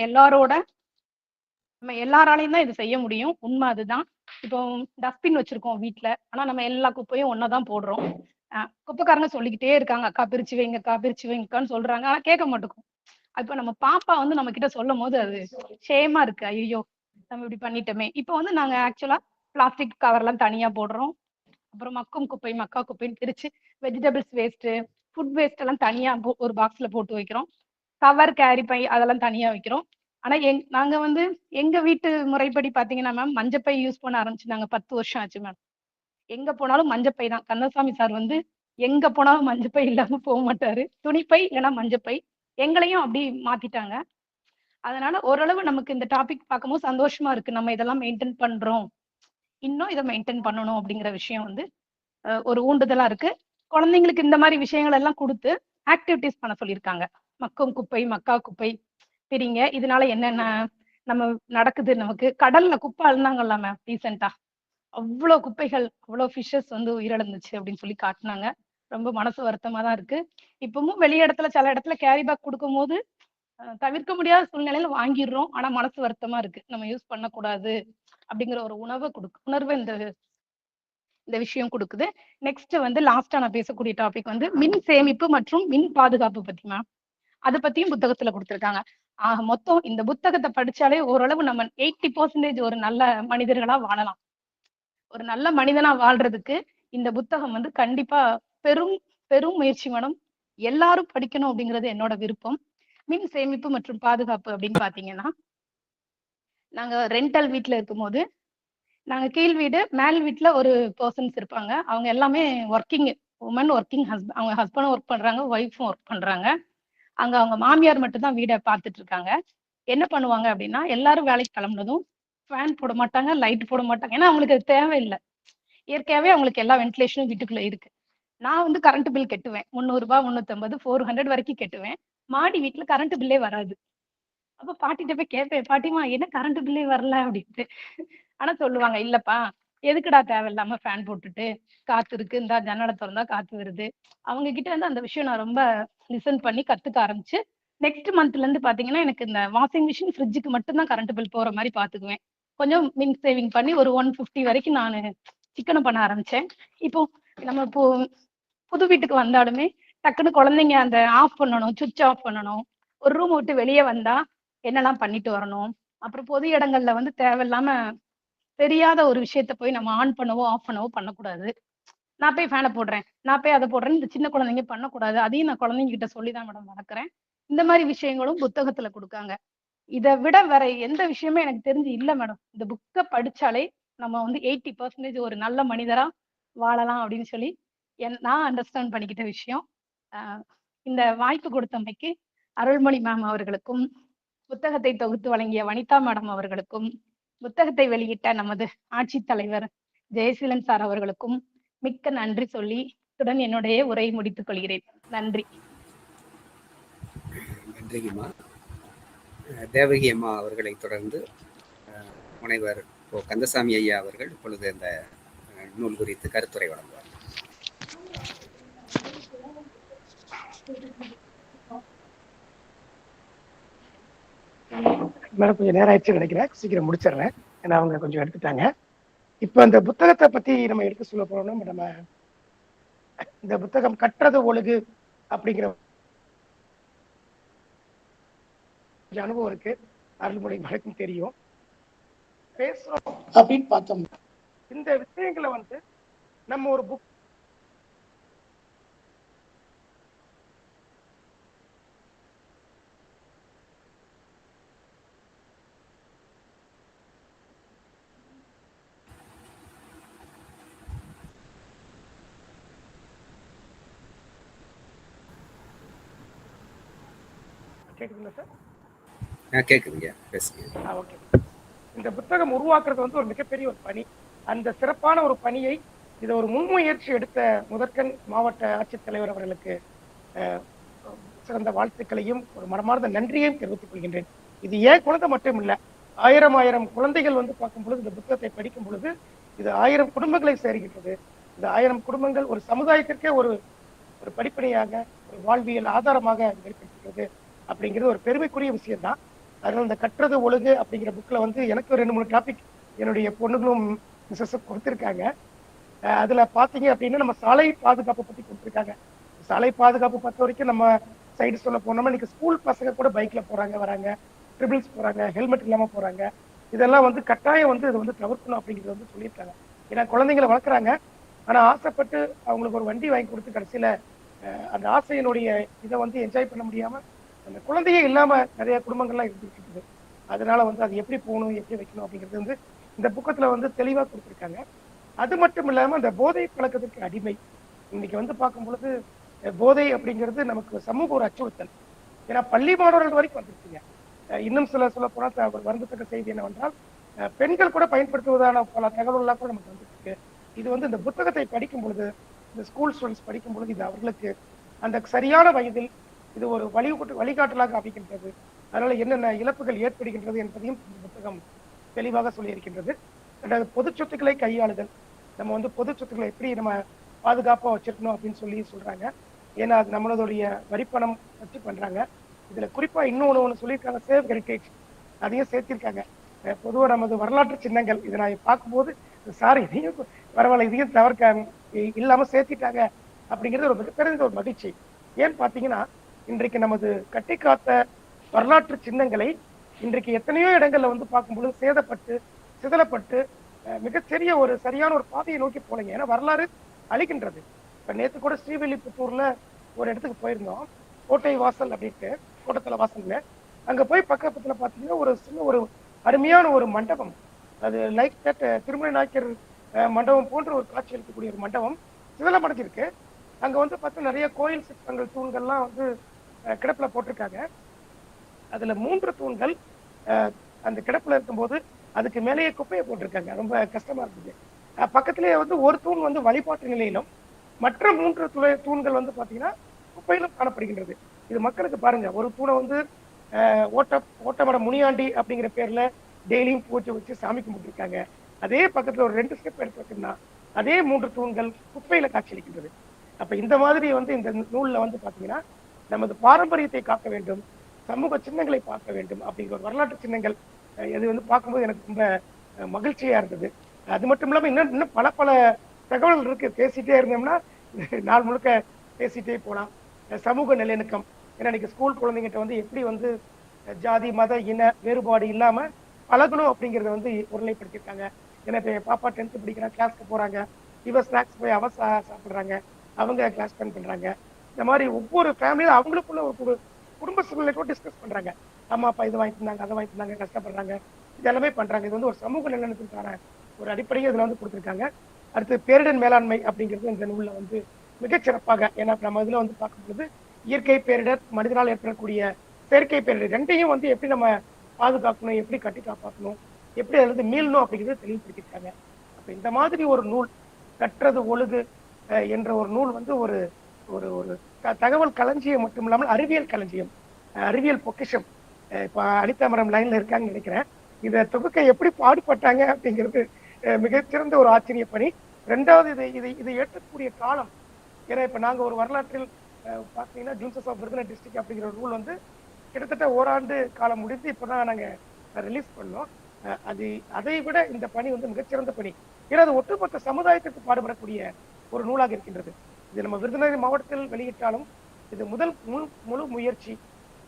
எல்லாராலையும் தான் இது செய்ய முடியும். உண்மை அதுதான். இப்போ டஸ்ட்பின் வச்சிருக்கோம் வீட்ல. ஆனா நம்ம எல்லா குப்பையும் ஒன்னதான் போடுறோம். குப்பைக்காரங்க சொல்லிக்கிட்டே இருக்காங்க, அக்கா பிரிச்சு வைங்க, அக்கா பிரிச்சு வைங்கக்கான்னு சொல்றாங்க. ஆனா கேட்க மாட்டேங்கும். இப்ப நம்ம பாப்பா வந்து நம்ம கிட்ட சொல்லும் போது அது ஷேமா இருக்கு. ஐயோ நம்ம இப்படி பண்ணிட்டோமே. இப்போ வந்து நாங்க ஆக்சுவலா பிளாஸ்டிக் கவர் எல்லாம் தனியா போடுறோம். அப்புறம் மக்கும் குப்பை, மக்கா குப்பைன்னு பிரிச்சு வெஜிடபிள்ஸ் வேஸ்ட், ஃபுட் வேஸ்ட் எல்லாம் தனியா ஒரு பாக்ஸ்ல போட்டு வைக்கிறோம். கவர், கேரி பை அதெல்லாம் தனியா வைக்கிறோம். ஆனா நாங்க வந்து எங்க வீட்டு முறைப்படி பாத்தீங்கன்னா மேம், மஞ்சப்பை யூஸ் பண்ண ஆரம்பிச்சு நாங்க 10 வருஷம் ஆச்சு மேம். எங்க போனாலும் மஞ்சப்பை தான். கந்தசாமி சார் வந்து எங்க போனாலும் மஞ்சப்பை இல்லாம போக மாட்டாரு. துணிப்பை இல்லைன்னா மஞ்சப்பை. எங்களையும் அப்படி மாத்திட்டாங்க. அதனால ஓரளவு நமக்கு இந்த டாபிக் பார்க்கும்போது சந்தோஷமா இருக்கு. நம்ம இதெல்லாம் மெயின்டைன் பண்றோம். இன்னும் இதை மெயின்டைன் பண்ணணும் அப்படிங்கிற விஷயம் வந்து ஒரு ஊண்டுதலா இருக்கு. குழந்தைங்களுக்கு இந்த மாதிரி விஷயங்கள் எல்லாம் கொடுத்து ஆக்டிவிட்டிஸ் பண்ண சொல்லியிருக்காங்க. மக்கும் குப்பை, மக்கா குப்பை பிரிங்க. இதனால என்னென்ன நம்ம நடக்குது, நமக்கு கடல்ல குப்பை அழுந்தாங்கல்ல மேம் ரீசெண்டா, அவ்வளவு குப்பைகள், அவ்வளவு ஃபிஷஸ் வந்து உயிரிழந்துச்சு அப்படின்னு சொல்லி காட்டினாங்க. ரொம்ப மனசு வருத்தமா தான் இருக்கு. இப்பவும் வெளி இடத்துல சில இடத்துல கேரி பேக் கொடுக்கும் போது தவிர்க்க முடியாத சூழ்நிலையில வாங்கிடுறோம். ஆனா மனசு வருத்தமா இருக்கு, நம்ம யூஸ் பண்ணக்கூடாது அப்படிங்கிற ஒரு உணர்வு இந்த விஷயம் கொடுக்குது. நெக்ஸ்ட் வந்து லாஸ்டா நான் பேசக்கூடிய டாபிக் வந்து மின் சேமிப்பு மற்றும் மின் பாதுகாப்பு பத்தி மேம். அதை பத்தியும் புத்தகத்துல கொடுத்திருக்காங்க. மொத்தம் இந்த புத்தகத்தை படிச்சாலே ஓரளவு நம்ம 80% ஒரு நல்ல மனிதர்களா வாழலாம். ஒரு நல்ல மனிதனா வாழ்றதுக்கு இந்த புத்தகம் வந்து கண்டிப்பா பெரும் பெரும் முயற்சி மேடம். எல்லாரும் படிக்கணும் அப்படிங்கிறது என்னோட விருப்பம். மின் சேமிப்பு மற்றும் பாதுகாப்பு அப்படின்னு பாத்தீங்கன்னா, நாங்க ரெண்டல் வீட்ல இருக்கும்போது, நாங்க கீழ் வீடு, மேல் வீட்ல ஒரு பர்சன்ஸ் இருப்பாங்க. அவங்க எல்லாமே ஒர்க்கிங் உமன், அவங்க ஹஸ்பண்டும் ஒர்க் பண்றாங்க, ஒய்ஃபும் ஒர்க் பண்றாங்க. அங்க அவங்க மாமியார் மட்டும் தான் வீடை பார்த்துட்டு இருக்காங்க. என்ன பண்ணுவாங்க அப்படின்னா, எல்லாரும் வேலைக்கு கிளம்புனதும் ஃபேன் போட மாட்டாங்க, லைட் போட மாட்டாங்க. ஏன்னா அவங்களுக்கு அது தேவையில்லை. இயற்கையாவே அவங்களுக்கு எல்லா வென்டிலேஷனும் வீட்டுக்குள்ள இருக்கு. நான் வந்து கரண்ட் பில் கட்டுவேன். 300 ரூபாய், 350, 400 வரைக்கும் கட்டுவேன். மாடி வீட்டுல கரண்ட் பில்லே வராது. அப்ப பாட்டிட்ட போய் கேட்பேன், பாட்டிமா என்ன கரண்ட் பில்லே வரல அப்படின்ட்டு. ஆனா சொல்லுவாங்க, இல்லப்பா எதுக்குடா தேவையில்லாம ஃபேன் போட்டுட்டு, காத்து இருக்கு, இந்த ஜன்னலை திறந்தா காத்து வருது. அவங்க கிட்ட வந்து அந்த விஷயம் நான் ரொம்ப லிசன் பண்ணி கத்துக்க ஆரம்பிச்சு, நெக்ஸ்ட் மந்த்ல இருந்து பாத்தீங்கன்னா எனக்கு இந்த வாஷிங் மிஷின், ஃப்ரிட்ஜுக்கு மட்டும் தான் கரண்ட் பில் போற மாதிரி பாத்துக்குவேன். கொஞ்சம் மின் சேவிங் பண்ணி ஒரு 150 வரைக்கும் நான் சிக்கனம் பண்ண ஆரம்பிச்சேன். இப்போ நம்ம இப்போ புது வீட்டுக்கு வந்தாலுமே டக்குன்னு குழந்தைங்க அந்த ஆஃப் பண்ணணும், சுவிட்ச் ஆஃப் பண்ணணும். ஒரு ரூம் விட்டு வெளியே வந்தா என்னெல்லாம் பண்ணிட்டு வரணும். அப்புறம் பொது இடங்கள்ல வந்து தேவையில்லாம தெரியாத ஒரு விஷயத்த போய் நம்ம ஆன் பண்ணவோ ஆஃப் பண்ணவோ பண்ணக்கூடாது. நான் போய் ஃபேனை போடுறேன், நான் போய் அதை போடுறேன்னு இந்த சின்ன குழந்தைங்க பண்ணக்கூடாது. அதையும் நான் குழந்தைங்க கிட்ட சொல்லிதான் மேடம் வளர்க்குறேன். இந்த மாதிரி விஷயங்களும் புத்தகத்துல கொடுக்காங்க. இதை விட வேற எந்த விஷயமே எனக்கு தெரிஞ்சு இல்லை மேடம். இந்த புக்கை படிச்சாலே நம்ம வந்து 80% ஒரு நல்ல மனிதரா வாழலாம் அப்படின்னு சொல்லி நான் அண்டர்ஸ்டாண்ட் பண்ணிக்கிட்ட விஷயம். இந்த வாய்ப்பு கொடுத்தமைக்கு அருள்மொழி மேம் அவர்களுக்கும், புத்தகத்தை தொகுத்து வழங்கிய வனிதா மேடம் அவர்களுக்கும், புத்தகத்தை வெளியிட்ட நமது ஆட்சித்தலைவர் ஜெயசீலன் சார் அவர்களுக்கும் மிக்க நன்றி சொல்லி இத்துடன் என்னுடைய உரையை முடித்துக் கொள்கிறேன். நன்றி. நன்றிங்கம்மா. தேவகி அம்மா அவர்களை தொடர்ந்து முனைவர் கந்தசாமி ஐயா அவர்கள் இப்பொழுது இந்த நூல் குறித்து கருத்துரை வழங்குவார். மேடம் கொஞ்சம் நேரம் ஆயிடுச்சு நினைக்கிறேன், சீக்கிரம் முடிச்சிடுறேன். ஏன்னா அவங்க கொஞ்சம் எடுத்துட்டாங்க. இப்ப இந்த புத்தகத்தை பத்தி நம்ம எடுத்து சொல்ல போறோம்னா, நம்ம இந்த புத்தகம் கற்றது ஒழுகு அப்படிங்கிற அனுபவம் இருக்கு. அருள்மொழி வழக்கும் தெரியும். பேசுறோம் அப்படின்னு பார்த்தோம்னா இந்த விஷயங்களை வந்து நம்ம ஒரு புக் கேக்குதுங்களா சார்? கேக்குதுங்க, பேசுங்க. ஓகே. இந்த புத்தகம் உருவாக்குறது வந்து ஒரு மிகப்பெரிய ஒரு பணி. அந்த சிறப்பான ஒரு பணியை இதை ஒரு முன்முயற்சி எடுத்த முதற்கண் மாவட்ட ஆட்சித்தலைவர் அவர்களுக்கு சிறந்த வாழ்த்துக்களையும் ஒரு மனமார்ந்த நன்றியையும் தெரிவித்துக் கொள்கின்றேன். இது ஏன் குழந்தை மட்டும் இல்லை, 1000 குழந்தைகள் வந்து பார்க்கும் பொழுது, இந்த புத்தகத்தை படிக்கும் பொழுது இது 1000 குடும்பங்களை சேர்கின்றது. இந்த 1000 குடும்பங்கள் ஒரு சமுதாயத்திற்கே ஒரு படிப்பனையாக ஒரு வாழ்வியல் ஆதாரமாக ஏற்படுத்துகிறது அப்படிங்கிறது ஒரு பெருமைக்குரிய விஷயம் தான். அதனால இந்த கற்றது ஒழுகு அப்படிங்கிற புக்ல வந்து எனக்கு 2-3 டாபிக் என்னுடைய பொண்ணுகளும் மிஸ்ஸஸும் கொடுத்துருக்காங்க. அதுல பாத்தீங்க அப்படின்னா நம்ம சாலை பாதுகாப்பை பத்தி கொடுத்துருக்காங்க. சாலை பாதுகாப்பு பொறுத்த வரைக்கும் நம்ம சைடு சொல்ல போனோம்னா இன்னைக்கு ஸ்கூல் பசங்க கூட பைக்ல போறாங்க வராங்க, ட்ரிபிள்ஸ் போறாங்க, ஹெல்மெட் இல்லாம போறாங்க. இதெல்லாம் வந்து கட்டாயம் வந்து இதை வந்து தவிர்க்கணும் அப்படிங்கிறது வந்து சொல்லியிருக்காங்க. ஏன்னா குழந்தைங்களை வளர்க்குறாங்க, ஆனா ஆசைப்பட்டு அவங்களுக்கு ஒரு வண்டி வாங்கி கொடுத்து கடைசியில அந்த ஆசையினுடைய இதை வந்து என்ஜாய் பண்ண முடியாம அந்த குழந்தையே இல்லாம நிறைய குடும்பங்கள்லாம் இருந்துட்டு இருக்குது. அதனால வந்து அது எப்படி போகணும் எப்படி வைக்கணும் அப்படிங்கிறது வந்து இந்த புக்கத்துல வந்து தெளிவா கொடுத்துருக்காங்க. அது மட்டும் இல்லாம அந்த போதை பழக்கத்துக்கு அடிமை இன்னைக்கு வந்து பார்க்கும் பொழுது போதை அப்படிங்கிறது நமக்கு சமூக ஒரு அச்சுறுத்தல். ஏன்னா பள்ளி மாணவர்கள் வரைக்கும் வந்துருச்சுங்க. இன்னும் சொல்ல போனா வருந்தத்தக்க செய்தி என்னவென்றால் பெண்கள் கூட பயன்படுத்துவதான பல தகவல்கள்லாம் கூட நமக்கு வந்துட்டு இருக்கு. இது வந்து இந்த புத்தகத்தை படிக்கும் பொழுது இந்த ஸ்கூல் ஸ்டூடெண்ட்ஸ் படிக்கும் பொழுது இது அவர்களுக்கு அந்த சரியான வயதில் இது ஒரு வழிகாட்டலாக அமைக்கின்றது. அதனால என்னென்ன இழப்புகள் ஏற்படுகின்றது என்பதையும் இந்த புத்தகம் தெளிவாக சொல்லியிருக்கின்றது. ரெண்டாவது பொது சொத்துக்களை கையாளுதல். நம்ம வந்து பொது சொத்துக்களை எப்படி நம்ம பாதுகாப்பா வச்சிருக்கணும் அப்படின்னு சொல்றாங்க. ஏன்னா அது நம்மளுடைய வரிப்பணம் வச்சு பண்றாங்க. இதுல குறிப்பா இன்னொன்னு சொல்லியிருக்காங்க, சேவ் ஹெரிட்டேஜ், அதையும் சேர்த்திருக்காங்க. பொதுவாக நமது வரலாற்று சின்னங்கள் இதை நான் பார்க்கும்போது சார் இதையும் பரவாயில்ல இதையும் தவிர்க்க இல்லாம சேர்த்திட்டாங்க அப்படிங்கிறது ஒரு மிகப்பெரிய ஒரு மகிழ்ச்சி. ஏன்னு பாத்தீங்கன்னா இன்றைக்கு நமது கட்டி காத்த வரலாற்று சின்னங்களை இன்றைக்கு எத்தனையோ இடங்கள்ல வந்து பார்க்கும்பொழுது சேதப்பட்டு சிதலப்பட்டு மிகச்சிறிய ஒரு சரியான ஒரு பாதையை நோக்கி போலங்க. ஏன்னா வரலாறு அழிக்கின்றது. இப்ப நேற்று கூட ஸ்ரீவில்லிபுத்தூர்ல ஒரு இடத்துக்கு போயிருந்தோம், கோட்டை வாசல் அப்படின்ட்டு, கோட்டத்தல வாசல்ல. அங்க போய் பக்கத்துல பாத்தீங்கன்னா ஒரு சின்ன ஒரு அருமையான ஒரு மண்டபம், அது லைக் தட் திருமலை நாயக்கர் மண்டபம் போன்ற ஒரு காட்சி அளிக்கக்கூடிய ஒரு மண்டபம் சிதலம் அடைஞ்சிருக்கு. அங்க வந்து பார்த்தா நிறைய கோயில் சிற்பங்கள் தூண்கள்லாம் வந்து கிடப்புல போட்டிருக்காங்க. அதுல 3 தூண்கள் அந்த கிடப்புல இருக்கும்போது அதுக்கு மேலேயே குப்பையை போட்டிருக்காங்க. ரொம்ப கஷ்டமா இருந்தது. பக்கத்திலேயே வந்து ஒரு தூண் வந்து வழிபாட்டு நிலையிலும் மற்ற 3 தூண்கள் வந்து பாத்தீங்கன்னா குப்பையிலும் காணப்படுகின்றது. இது மக்களுக்கு பாருங்க, ஒரு தூணை வந்து ஓட்டமட முனியாண்டி அப்படிங்கிற பேர்ல டெய்லியும் பூஜை வச்சு சாமி கும்பிட்டுருக்காங்க. அதே பக்கத்துல ஒரு 2 ஸ்டெப் எடுத்து வச்சோம்னா அதே 3 தூண்கள் குப்பையில காட்சியளிக்கின்றது. அப்ப இந்த மாதிரி வந்து இந்த நூல்ல வந்து பாத்தீங்கன்னா நமது பாரம்பரியத்தை காக்க வேண்டும், சமூக சின்னங்களை பார்க்க வேண்டும் அப்படிங்கிற ஒரு வரலாற்று சின்னங்கள் இது வந்து பார்க்கும்போது எனக்கு ரொம்ப மகிழ்ச்சியா இருந்தது. அது மட்டும் இல்லாம இன்னும் பல பல தகவல்கள் இருக்கு. பேசிட்டே இருந்தோம்னா நாள் முழுக்க பேசிட்டே போலாம். சமூக நல்லிணக்கம், ஏன்னா இன்னைக்கு ஸ்கூல் குழந்தைங்கிட்ட வந்து எப்படி வந்து ஜாதி மத இன வேறுபாடு இல்லாம பழகணும் அப்படிங்கறத வந்து ஒருநிலைப்படுத்திருக்காங்க. ஏன்னா இப்ப பாப்பா 10th படிக்கிறாங்க, கிளாஸ்க்கு போறாங்க, இவ ஸ்நாக்ஸ் போய் அவ சாப்பிடுறாங்க, அவங்க கிளாஸ் ஸ்பெண்ட் பண்றாங்க. இந்த மாதிரி ஒவ்வொரு ஃபேமிலியும் அவங்களுக்குள்ள ஒரு குடும்ப சூழ்நிலை கூட டிஸ்கஸ் பண்றாங்க. அம்மா அப்பா இதை வாங்கி தந்தாங்க, அதை வாங்கி தந்தாங்க, கஷ்டப்படுறாங்க, இது எல்லாமே பண்றாங்க. இது வந்து ஒரு சமூக நல்லிணக்கத்துக்கான ஒரு அடிப்படையை இதுல வந்து கொடுத்துருக்காங்க. அடுத்து பேரிடர் மேலாண்மை அப்படிங்கிறது இந்த நூல்ல வந்து மிகச்சிறப்பாக, ஏன்னா நம்ம இதுல வந்து பார்க்கும்போது இயற்கை பேரிடர், மனிதனால் ஏற்படக்கூடிய செயற்கை பேரிடர் ரெண்டையும் வந்து எப்படி நம்ம பாதுகாக்கணும், எப்படி கட்டி காப்பாற்றணும், எப்படி அதுல இருந்து மீளணும் அப்படிங்கிறது தெளிவுபடுத்திருக்காங்க. அப்ப இந்த மாதிரி ஒரு நூல் கற்றது ஒழுகு என்ற ஒரு நூல் வந்து ஒரு ஒரு ஒரு தகவல் களஞ்சியம் மட்டும் இல்லாமல் அறிவியல் களஞ்சியம், அறிவியல் பொக்கிஷம். இப்ப அனிதா மேடம் லைன்ல இருக்காங்கன்னு நினைக்கிறேன். இதை தொகுக்க எப்படி பாடுபட்டாங்க அப்படிங்கிறது மிகச்சிறந்த ஒரு ஆச்சரிய பணி. ரெண்டாவது இதை ஏற்றக்கூடிய காலம், ஏன்னா இப்ப நாங்க ஒரு வரலாற்றில் பாத்தீங்கன்னா ஜூன்சஸ் ஆஃப் விருதுநகர் டிஸ்ட்ரிக்ட் அப்படிங்கிற ரூல் வந்து கிட்டத்தட்ட ஓராண்டு காலம் முடிந்து இப்பதான் நாங்க ரிலீஸ் பண்ணோம். அதை விட இந்த பணி வந்து மிகச்சிறந்த பணி. ஏன்னா அது ஒட்டுமொத்த சமுதாயத்திற்கு பாடுபடக்கூடிய ஒரு நூலாக இருக்கின்றது. இது நம்ம விருதுநகர் மாவட்டத்தில் வெளியிட்டாலும் இது முதல் முழு முயற்சி,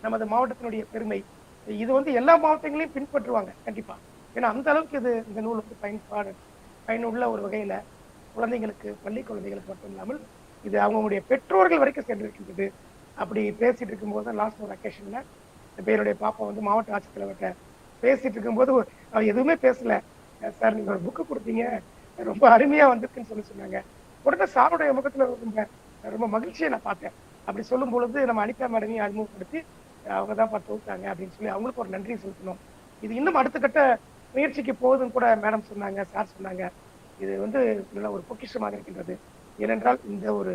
நமது மாவட்டத்தினுடைய பெருமை. இது வந்து எல்லா மாவட்டங்களையும் பின்பற்றுவாங்க கண்டிப்பா. ஏன்னா அந்த அளவுக்கு இது இந்த நூல் வந்து பயனுள்ள ஒரு வகையில குழந்தைங்களுக்கு, பள்ளி குழந்தைகளுக்கு மட்டும் இல்லாமல் இது அவங்களுடைய பெற்றோர்கள் வரைக்கும் சென்றிருக்கின்றது. அப்படி பேசிட்டு இருக்கும்போது தான் லாஸ்ட் ஒரு அக்கேஷன்ல பேருடைய பாப்பா வந்து மாவட்ட ஆட்சித்தலைவர்கிட்ட பேசிட்டு இருக்கும்போது அவர் எதுவுமே பேசல, சார் நீங்க ஒரு புக்கு கொடுத்தீங்க, ரொம்ப அருமையா வந்திருக்குன்னு சொன்னாங்க. உடனே சாருடைய முகத்துல ரொம்ப மகிழ்ச்சியை நான் பார்த்தேன். அப்படி சொல்லும் பொழுது நம்ம அனிதா மேடமையும் அறிமுகப்படுத்தி அவங்க தான் தொகுத்தாங்க அப்படின்னு சொல்லி அவங்களுக்கு ஒரு நன்றி செலுத்தணும். இது இன்னும் அடுத்த கட்ட முயற்சிக்கு போகுதுன்னு கூட மேடம் சொன்னாங்க, சார் சொன்னாங்க. இது வந்து நல்ல ஒரு பொக்கிஷமாக இருக்கின்றது. ஏனென்றால் இந்த ஒரு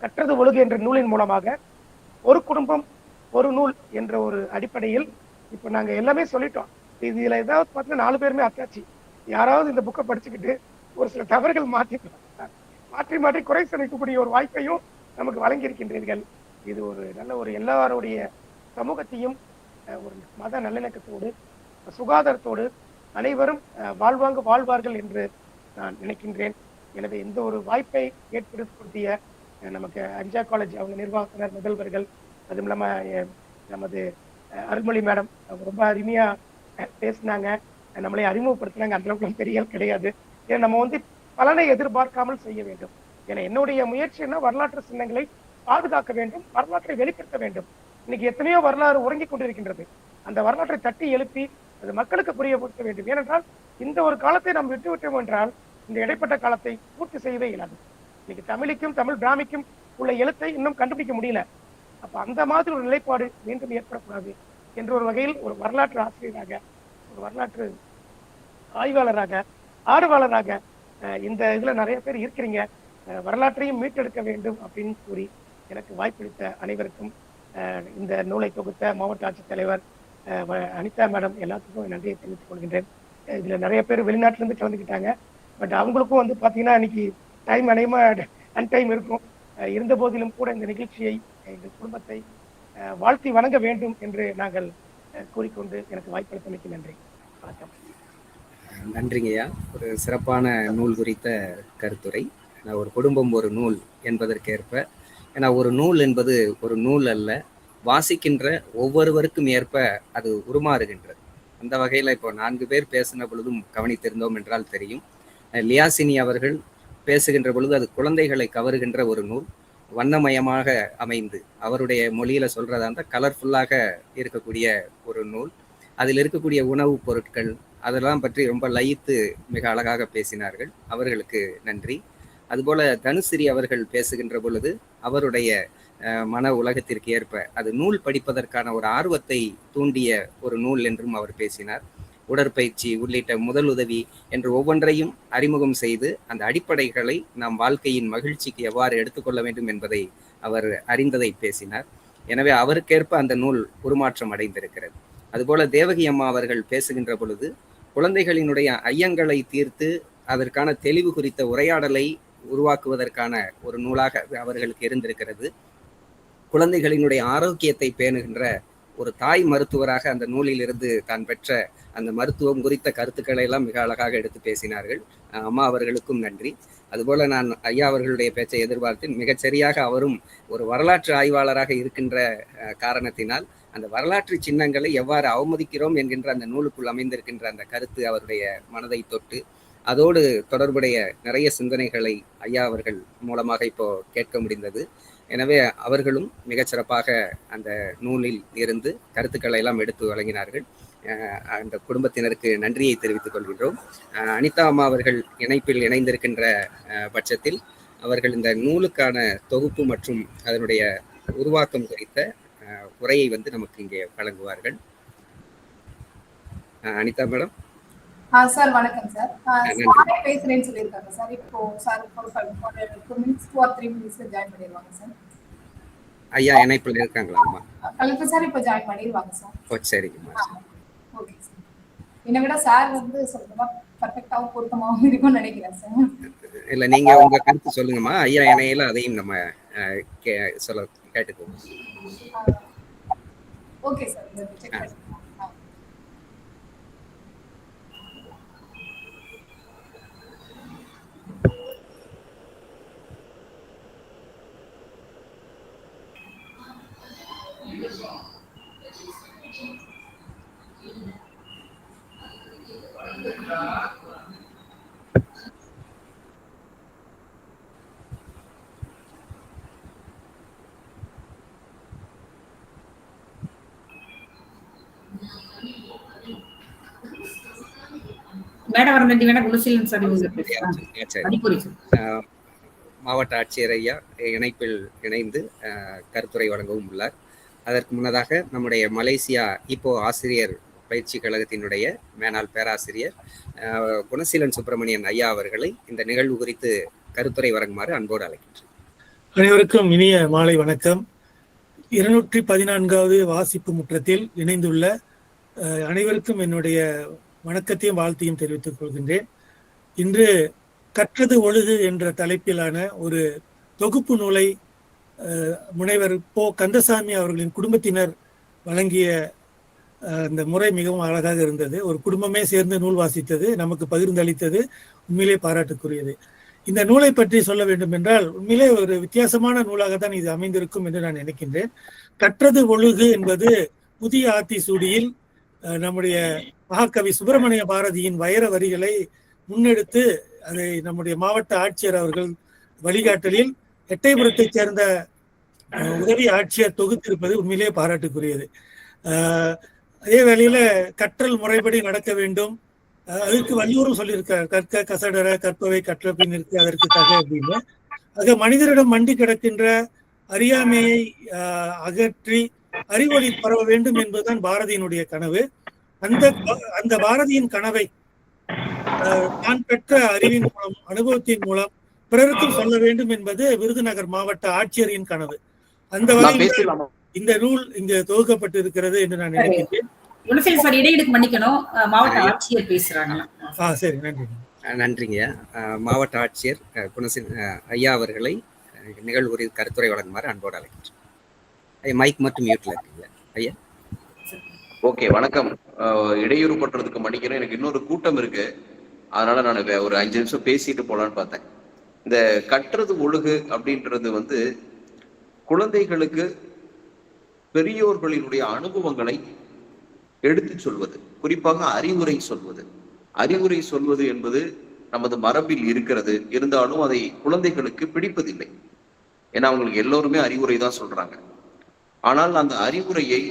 கற்றது ஒழுகு என்ற நூலின் மூலமாக ஒரு குடும்பம் ஒரு நூல் என்ற ஒரு அடிப்படையில் இப்ப நாங்க எல்லாமே சொல்லிட்டோம். இதுல ஏதாவது பார்த்தீங்கன்னா 4 பேருமே அத்தாச்சி. யாராவது இந்த புக்கை படிச்சுக்கிட்டு ஒரு சில தவறுகள் மாற்றி குறை சொல்லிக்கக்கூடிய ஒரு வாய்ப்பையும் நமக்கு வழங்கி இருக்கின்றீர்கள். இது ஒரு நல்ல ஒரு எல்லாருடைய சமூகத்தையும் ஒரு மத நல்லிணக்கத்தோடு சுகாதாரத்தோடு அனைவரும் வாழ்வாங்கு வாழ்வார்கள் என்று நான் நினைக்கின்றேன். எனவே இந்த ஒரு வாய்ப்பை ஏற்படுத்திய நமக்கு அஞ்சா காலேஜ் அவங்க நிர்வாகத்தினர், முதல்வர்கள், அதுவும் இல்லாமல் நமது அருள்மொழி மேடம் ரொம்ப அருமையா பேசினாங்க, நம்மளை அறிமுகப்படுத்தினாங்க. அந்த அளவுக்கு பெரிய கிடையாது. ஏன்னா நம்ம வந்து பலனை எதிர்பார்க்காமல் செய்ய வேண்டும். ஏன்னா என்னுடைய முயற்சி என்ன, வரலாற்று சின்னங்களை பாதுகாக்க வேண்டும், வரலாற்றை வெளிப்படுத்த வேண்டும். இன்னைக்கு எத்தனையோ வரலாறு உறங்கிக் கொண்டிருக்கின்றது. அந்த வரலாற்றை தட்டி எழுப்பி அது மக்களுக்கு புரியப்படுத்த வேண்டும். ஏனென்றால் இந்த ஒரு காலத்தை நாம் விட்டுவிட்டோம் என்றால் இந்த இடைப்பட்ட காலத்தை பூர்த்தி செய்யவே இயலாது. இன்னைக்கு தமிழுக்கும் தமிழ் பிராமிக்கும் உள்ள எழுத்தை இன்னும் கண்டுபிடிக்க முடியல. அப்ப அந்த மாதிரி ஒரு நிலைப்பாடு மீண்டும் ஏற்படக்கூடாது என்ற ஒரு வகையில் ஒரு வரலாற்று ஆசிரியராக, ஒரு வரலாற்று ஆய்வாளராக, ஆர்வலராக இந்த இதுல நிறைய பேர் இருக்கிறீங்க. வரலாற்றையும் மீட்டெடுக்க வேண்டும் அப்படின்னு கூறி எனக்கு வாய்ப்பளித்த அனைவருக்கும், இந்த நூலை தொகுத்த மாவட்ட ஆட்சித்தலைவர் அனிதா மேடம் எல்லாத்துக்கும் நன்றியை தெரிவித்துக் கொள்கின்றேன். இதுல நிறைய பேர் வெளிநாட்டுல இருந்து கலந்துக்கிட்டாங்க. பட் அவங்களுக்கும் வந்து பாத்தீங்கன்னா இன்னைக்கு டைம் அநேகமா அன்டைம் இருக்கும். இருந்த போதிலும் கூட இந்த நிகழ்ச்சியை, எங்கள் குடும்பத்தை வாழ்த்தி வணங்க வேண்டும் என்று நாங்கள் கூறிக்கொண்டு எனக்கு வாய்ப்பளித்தமைக்கு நன்றி. வணக்கம். நன்றிங்கய்யா. ஒரு சிறப்பான நூல் குறித்த கருத்துரை. ஒரு குடும்பம் ஒரு நூல் என்பதற்கேற்ப, ஏன்னா ஒரு நூல் என்பது ஒரு நூல் அல்ல, வாசிக்கின்ற ஒவ்வொருவருக்கும் ஏற்ப அது உருமாறுகின்றது. அந்த வகையில் இப்போ 4 பேர் பேசின பொழுதும் கவனித்திருந்தோம் என்றால் தெரியும். லியாசினி அவர்கள் பேசுகின்ற பொழுது அது குழந்தைகளை கவருகின்ற ஒரு நூல், வண்ணமயமாக அமைந்து அவருடைய மொழியில சொல்றதா இருந்தால் கலர்ஃபுல்லாக இருக்கக்கூடிய ஒரு நூல். அதில் இருக்கக்கூடிய உணவுப் பொருட்கள் அதெல்லாம் பற்றி ரொம்ப லயித்து மிக அழகாக பேசினார்கள். அவர்களுக்கு நன்றி. அதுபோல தனுசிரி அவர்கள் பேசுகின்ற பொழுது அவருடைய மன உலகத்திற்கு ஏற்ப அது நூல் படிப்பதற்கான ஒரு ஆர்வத்தை தூண்டிய ஒரு நூல் என்றும் அவர் பேசினார். உடற்பயிற்சி உள்ளிட்ட முதலுதவி என்று ஒவ்வொன்றையும் அறிமுகம் செய்து அந்த அடிப்படைகளை நாம் வாழ்க்கையின் மகிழ்ச்சிக்கு எவ்வாறு எடுத்துக்கொள்ள வேண்டும் என்பதை அவர் அறிந்ததை பேசினார். எனவே அவருக்கேற்ப அந்த நூல் உருமாற்றம் அடைந்திருக்கிறது. அதுபோல தேவகி அம்மா அவர்கள் பேசுகின்ற பொழுது குழந்தைகளினுடைய ஐயங்களை தீர்த்து அதற்கான தெளிவு குறித்த உரையாடலை உருவாக்குவதற்கான ஒரு நூலாக அவர்களுக்கு இருந்திருக்கிறது. குழந்தைகளினுடைய ஆரோக்கியத்தை பேணுகின்ற ஒரு தாய் மருத்துவராக அந்த நூலில் இருந்து தான் பெற்ற அந்த மருத்துவம் குறித்த கருத்துக்களை எல்லாம் மிக அழகாக எடுத்து பேசினார்கள். அம்மா அவர்களுக்கும் நன்றி. அதுபோல நான் ஐயா அவர்களுடைய பேச்சை எதிர்பார்த்தேன். மிகச்சரியாக அவரும் ஒரு வரலாற்று ஆய்வாளராக இருக்கின்ற காரணத்தினால் அந்த வரலாற்று சின்னங்களை எவ்வாறு அவமதிக்கிறோம் என்கின்ற அந்த நூலுக்குள் அமைந்திருக்கின்ற அந்த கருத்து அவருடைய மனதை தொட்டு அதோடு தொடர்புடைய நிறைய சிந்தனைகளை ஐயா அவர்கள் மூலமாக இப்போ கேட்க முடிந்தது. எனவே அவர்களும் மிகச்சிறப்பாக அந்த நூலில் இருந்து கருத்துக்களை எல்லாம் எடுத்து வழங்கினார்கள். அந்த குடும்பத்தினருக்கு நன்றியை தெரிவித்துக் கொள்கின்றோம். அனிதா அம்மா அவர்கள் இணைப்பில் இணைந்திருக்கின்ற பட்சத்தில் அவர்கள் இந்த நூலுக்கான தொகுப்பு மற்றும் அதனுடைய உருவாக்கம் குறித்த உரையை வந்து நமக்கு இங்கே வழங்குவார்கள். அனிதா மேடம். சார் வணக்கம் சார். பேசுறேன்னு சொல்லியிருக்காங்க சார். இப்போ சார் 2 minutes 3 minutes ஜாயின் பண்ணிடுவாங்க சார். ஐயா இணைப்பில் இருக்காங்களா? அம்மா கலெக்டர் சார் இப்போ ஜாயின் பண்ணிடுவாங்க சார். ஓ சரிங்கம்மா. Okay sir. என்னை விட சார் வந்து சொல்றதா பர்ஃபெக்டாவும் பொருத்தமாகவும் இருக்கும்னு நினைக்கிறேன் சார். இல்ல நீங்க உங்க கருத்து சொல்லுங்கம்மா. ஐயா இணையில அதையும் நம்ம சொல்ல கேட்டுக்கோங்க. Okay sir. செக் பண்ணி மேடம் வரண்டி வேணா குணசீலன் சார் மாவட்ட ஆட்சியர் ஐயா இணைப்பில் இணைந்து கருத்துரை வழங்கவும் உள்ளார். அதற்கு முன்னதாக நம்முடைய மலேசியா இப்போ ஆசிரியர் பயிற்சி கழகத்தினுடைய மேனாள் பேராசிரியர் குணசீலன் சுப்பிரமணியன் ஐயா அவர்களை இந்த நிகழ்வு குறித்து கருத்துரை வழங்குமாறு அன்போடு அழைக்கின்றேன். அனைவருக்கும் இனிய மாலை வணக்கம். 214வது வாசிப்பு முற்றத்தில் இணைந்துள்ள அனைவருக்கும் என்னுடைய வணக்கத்தையும் வாழ்த்தையும் தெரிவித்துக் கொள்கின்றேன். இன்று கற்றது ஒழுகு என்ற தலைப்பிலான ஒரு தொகுப்பு நூலை முனைவர் போ கந்தசாமி அவர்களின் குடும்பத்தினர் வழங்கிய அந்த முறை மிகவும் அழகாக இருந்தது. ஒரு குடும்பமே சேர்ந்து நூல் வாசித்தது, நமக்கு பகிர்ந்தளித்தது உண்மையிலே பாராட்டுக்குரியது. இந்த நூலை பற்றி சொல்ல வேண்டும் என்றால் உண்மையிலே ஒரு வித்தியாசமான நூலாகத்தான் இது அமைந்திருக்கும் என்று நான் நினைக்கின்றேன். கற்றது ஒழுகு என்பது புதிய ஆத்திசூடியில் நம்முடைய மகாகவி சுப்பிரமணிய பாரதியின் வைர வரிகளை முன்னெடுத்து அதை நம்முடைய மாவட்ட ஆட்சியர் அவர்கள் வழிகாட்டலில் எட்டயபுரத்தைச் சேர்ந்த உதவி ஆட்சியர் தொகுத்திருப்பது உண்மையிலே பாராட்டுக்குரியது. அதே வேளையில கற்றல் முறைப்படி நடக்க வேண்டும், அதுக்கு வள்ளுவரும் சொல்லியிருக்கார், கற்க கசடர கற்பவை கற்றபின் இருக்கு அதற்கு தக அப்படின்னு. ஆக மனிதரிடம் மண்டி கிடக்கின்ற அறியாமையை அகற்றி அறிவொளி பரவ வேண்டும் என்பதுதான் பாரதியினுடைய கனவு. அந்த பாரதியின் கனவை நான் பெற்ற அறிவின் மூலம், அனுபவத்தின் மூலம் பிறருக்கும் சொல்ல வேண்டும் என்பது விருதுநகர் மாவட்ட ஆட்சியரின் கனவு. அந்த வகையில் இந்த நூல் இங்கு தொகுக்கப்பட்டு இருக்கிறது என்று நான் நினைக்கிறேன். இடையிடுக்கு மன்னிக்கணும், மாவட்ட ஆட்சியர் பேசுறாங்க. சரி, நன்றி. நன்றிங்க. மாவட்ட ஆட்சியர் குணசேகரன் ஐயா அவர்களை நிகழ்வுரை கருத்துரை வழங்குமாறு அன்போடு அழைக்கின்றேன். மைக் மட்டும் மியூட்ல இருக்குங்க ஐயா. ஓகே, வணக்கம். இடையூறு பண்றதுக்கு மன்னிக்கிறேன், எனக்கு இன்னொரு கூட்டம் இருக்கு, அதனால நான் ஒரு 5 நிமிஷம் பேசிட்டு போலான்னு பார்த்தேன். இந்த கற்றது ஒழுகு அப்படின்றது குழந்தைகளுக்கு பெரியோர்களினுடைய அனுபவங்களை எடுத்து சொல்வது, குறிப்பாக அறிவுரை சொல்வது. அறிவுரை சொல்வது என்பது நமது மரபில் இருக்கிறது, இருந்தாலும் அதை குழந்தைகளுக்கு பிடிப்பதில்லை. ஏன்னா அவங்களுக்கு எல்லோருமே அறிவுரை தான் சொல்றாங்க. ஆனால் அந்த அறிவுரையை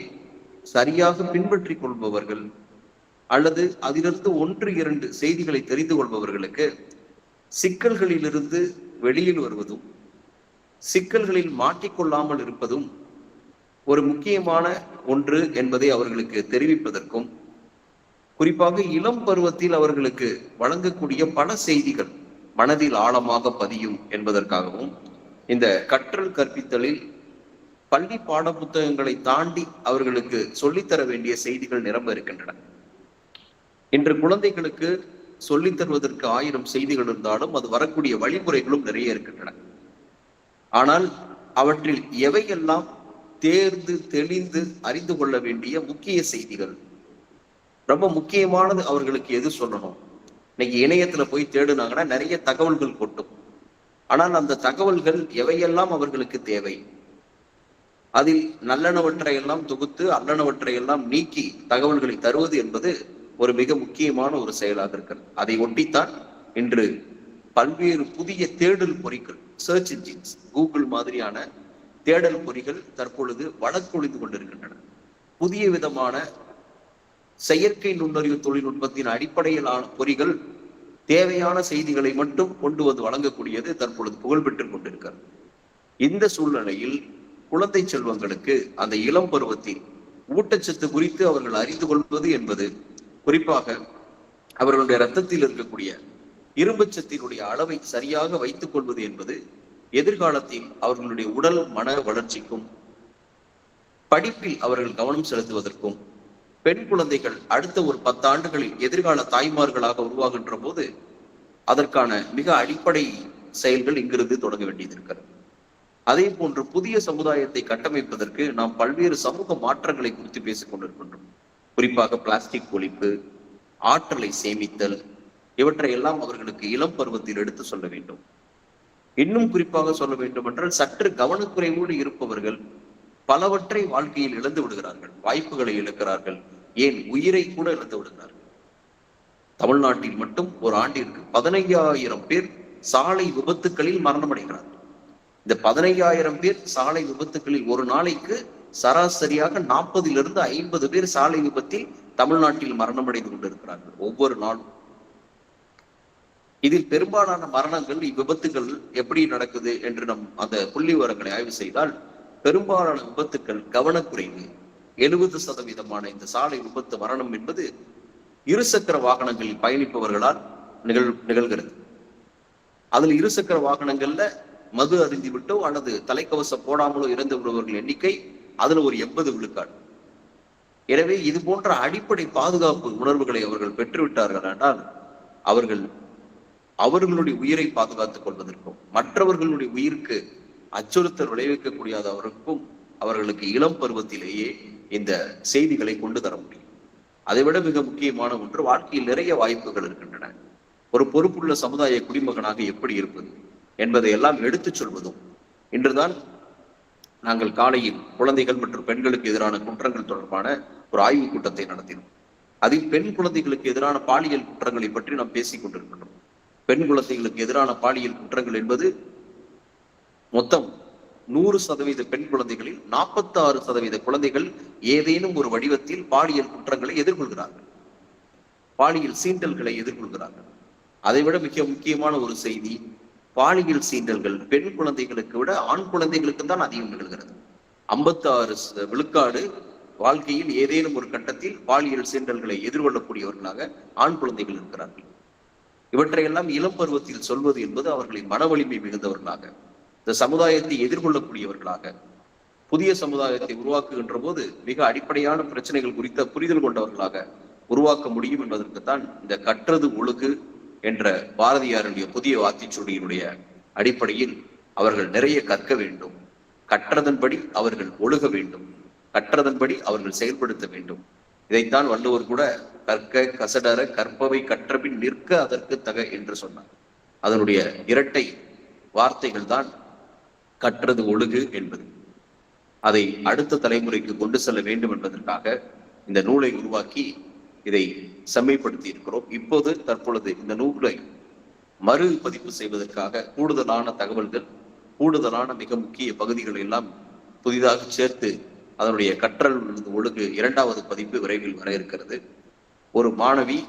சரியாக பின்பற்றி கொள்பவர்கள் அல்லது அதிலிருந்து 1-2 செய்திகளை தெரிந்து கொள்பவர்களுக்கு சிக்கல்களிலிருந்து வெளியில் வருவதும் சிக்கல்களில் மாட்டிக்கொள்ளாமல் இருப்பதும் ஒரு முக்கியமான ஒன்று என்பதை அவர்களுக்கு தெரிவிப்பதற்கும், குறிப்பாக இளம் பருவத்தில் அவர்களுக்கு வழங்கக்கூடிய பல செய்திகள் மனதில் ஆழமாக பதியும் என்பதற்காகவும் இந்த கற்றல் கற்பித்தலில் பள்ளி பாட புத்தகங்களை தாண்டி அவர்களுக்கு சொல்லித்தர வேண்டிய செய்திகள் நிரம்ப இருக்கின்றன. இன்று குழந்தைகளுக்கு சொல்லித் தருவதற்கு 1000 செய்திகள் இருந்தாலும் அது வரக்கூடிய வழிமுறைகளும் நிறைய இருக்கின்றன. ஆனால் அவற்றில் எவையெல்லாம் தேர்ந்து தெளிந்து அறிந்து கொள்ள வேண்டிய முக்கிய செய்திகள், ரொம்ப முக்கியமானது அவர்களுக்கு எது சொல்லணும்? இன்னைக்கு இணையத்துல போய் தேடுனாங்கன்னா நிறைய தகவல்கள் கொட்டும். ஆனால் அந்த தகவல்கள் எவையெல்லாம் அவர்களுக்கு தேவை, அதில் நல்லனவற்றையெல்லாம் தொகுத்து அல்லனவற்றையெல்லாம் நீக்கி தகவல்களை தருவது என்பது ஒரு மிக முக்கியமான ஒரு செயலாக இருக்கிறது. அதை ஒட்டித்தான் இன்று பல்வேறு புதிய தேடல் பொறிகள், சர்ச் இன்ஜின்ஸ், கூகுள் மாதிரியான தேடல் பொறிகள் தற்பொழுது வழக்கொழிந்து கொண்டிருக்கின்றன. புதிய விதமான செயற்கை நுண்ணறிவு தொழில்நுட்பத்தின் அடிப்படையிலான பொறிகள் தேவையான செய்திகளை மட்டும் கொண்டு வந்து வழங்கக்கூடியது தற்பொழுது புகழ் பெற்றுக் கொண்டிருக்கிறது. இந்த சூழ்நிலையில் குழந்தை செல்வங்களுக்கு அந்த இளம் பருவத்தில் ஊட்டச்சத்து குறித்து அவர்கள் அறிந்து கொள்வது என்பது, குறிப்பாக அவர்களுடைய இரத்தத்தில் இருக்கக்கூடிய இரும்புச்சத்தினுடைய அளவை சரியாக வைத்துக் கொள்வது என்பது எதிர்காலத்தில் அவர்களுடைய உடல் மன வளர்ச்சிக்கும் படிப்பில் அவர்கள் கவனம் செலுத்துவதற்கும், பெண் குழந்தைகள் அடுத்த ஒரு 10 ஆண்டுகளில் எதிர்கால தாய்மார்களாக உருவாகின்ற போது அதற்கான மிக அடிப்படை செயல்கள் இங்கிருந்து தொடங்க வேண்டியது இருக்கிறது. அதே போன்று புதிய சமுதாயத்தை கட்டமைப்பதற்கு நாம் பல்வேறு சமூக மாற்றங்களை குறித்து பேசிக் கொண்டிருக்கின்றோம். குறிப்பாக பிளாஸ்டிக் ஒழிப்பு, ஆற்றலை சேமித்தல், இவற்றையெல்லாம் அவர்களுக்கு இளம் பருவத்தில் எடுத்து சொல்ல வேண்டும். இன்னும் குறிப்பாக சொல்ல வேண்டும் என்றால், சற்று கவனக்குறைவோடு இருப்பவர்கள் பலவற்றை வாழ்க்கையில் இழந்து விடுகிறார்கள், வாய்ப்புகளை இழக்கிறார்கள், ஏன் உயிரை கூட இழந்து விடுகிறார்கள். தமிழ்நாட்டில் மட்டும் ஒரு ஆண்டிற்கு 15,000 பேர் சாலை விபத்துக்களில் மரணம் அடைகிறார்கள். இந்த 15,000 பேர் சாலை விபத்துக்களில் ஒரு நாளைக்கு சராசரியாக 40 - 50 பேர் சாலை விபத்தில் தமிழ்நாட்டில் மரணம் அடைந்து கொண்டிருக்கிறார்கள் ஒவ்வொரு நாளும். இதில் பெரும்பாலான மரணங்கள், இவ்விபத்துகள் எப்படி நடக்குது என்று நம் அந்த புள்ளி விவரங்களை ஆய்வு செய்தால், பெரும்பாலான விபத்துக்கள் கவனக்குறைவு. 70% இந்த சாலை விபத்து மரணம் என்பது இருசக்கர வாகனங்களில் பயணிப்பவர்களால் நிகழ்கிறது. அதில் இருசக்கர வாகனங்கள்ல மது அருந்தி விட்டோ அல்லது தலைக்கவசம் போடாமலோ இறந்து விடுபவர்கள் எண்ணிக்கை அதுல ஒரு 80 விழுக்காடு. எனவே இது போன்ற அடிப்படை பாதுகாப்பு உணர்வுகளை அவர்கள் பெற்றுவிட்டார்கள் என்றால் அவர்களுடைய உயிரை பாதுகாத்துக் கொள்வதற்கும் மற்றவர்களுடைய உயிருக்கு அச்சுறுத்தல் விளைவிக்கக்கூடியவருக்கும் அவர்களுக்கு இளம் பருவத்திலேயே இந்த செய்திகளை கொண்டு தர முடியும். அதைவிட மிக முக்கியமான ஒன்று, வாழ்க்கையில் நிறைய வாய்ப்புகள் இருக்கின்றன. ஒரு பொறுப்புள்ள சமுதாய குடிமகனாக எப்படி இருப்பது என்பதை எல்லாம் எடுத்துச் சொல்வதும். இன்றுதான் நாங்கள் காலையில் குழந்தைகள் மற்றும் பெண்களுக்கு எதிரான குற்றங்கள் தொடர்பான ஒரு ஆய்வுக் கூட்டத்தை நடத்தினோம். அதில் பெண் குழந்தைகளுக்கு எதிரான பாலியல் குற்றங்களை பற்றி நாம் பேசிக் கொண்டிருக்கின்றோம். பெண் குழந்தைகளுக்கு எதிரான பாலியல் குற்றங்கள் என்பது மொத்தம் 100% பெண் குழந்தைகளில் 46% குழந்தைகள் ஏதேனும் ஒரு வடிவத்தில் பாலியல் குற்றங்களை எதிர்கொள்கிறார்கள், பாலியல் சீண்டல்களை எதிர்கொள்கிறார்கள். அதைவிட மிக முக்கியமான ஒரு செய்தி, பாலியல் சீண்டல்கள் பெண் குழந்தைகளுக்கு விட ஆண் குழந்தைகளுக்கு தான் அதிகம் நிகழ்கிறது. 56 விழுக்காடு வாழ்க்கையில் ஏதேனும் ஒரு கட்டத்தில் பாலியல் சீண்டல்களை எதிர்கொள்ளக்கூடியவர்களாக ஆண் குழந்தைகள் இருக்கிறார்கள். இவற்றையெல்லாம் இளம் பருவத்தில் சொல்வது என்பது அவர்களின் மன வலிமை மிகுந்தவர்களாக, இந்த சமுதாயத்தை எதிர்கொள்ளக்கூடியவர்களாக, புதிய சமுதாயத்தை உருவாக்குகின்ற போது மிக அடிப்படையான பிரச்சனைகள் குறித்த புரிதல் கொண்டவர்களாக உருவாக்க முடியும் என்பதற்குத்தான் இந்த கற்றது ஒழுகு என்ற பாரதியாருடைய புதிய ஆத்திச்சூடியினுடைய அடிப்படையில் அவர்கள் நிறைய கற்க வேண்டும், கற்றதன்படி அவர்கள் ஒழுக வேண்டும், கற்றதன்படி அவர்கள் செயல்படுத்த வேண்டும். இதைத்தான் வள்ளுவர் கூட கற்க கசடர கற்பவை கற்றபின் நிற்க அதற்கு தக என்று சொன்னார். அதனுடைய இரட்டை வார்த்தைகள் தான் கற்றது ஒழுகு என்பது. அதை அடுத்த தலைமுறைக்கு கொண்டு செல்ல வேண்டும் என்பதற்காக இந்த நூலை உருவாக்கி இதை செம்மைப்படுத்தி இருக்கிறோம். இப்போது தற்பொழுது இந்த நூலை மறு பதிப்பு செய்வதற்காக கூடுதலான தகவல்கள், கூடுதலான மிக முக்கிய பகுதிகளை எல்லாம் புதிதாக சேர்த்து அதனுடைய கற்றல் ஒழுகு 2வது பதிப்பு விரைவில் வர இருக்கிறது. ஒரு மாணவி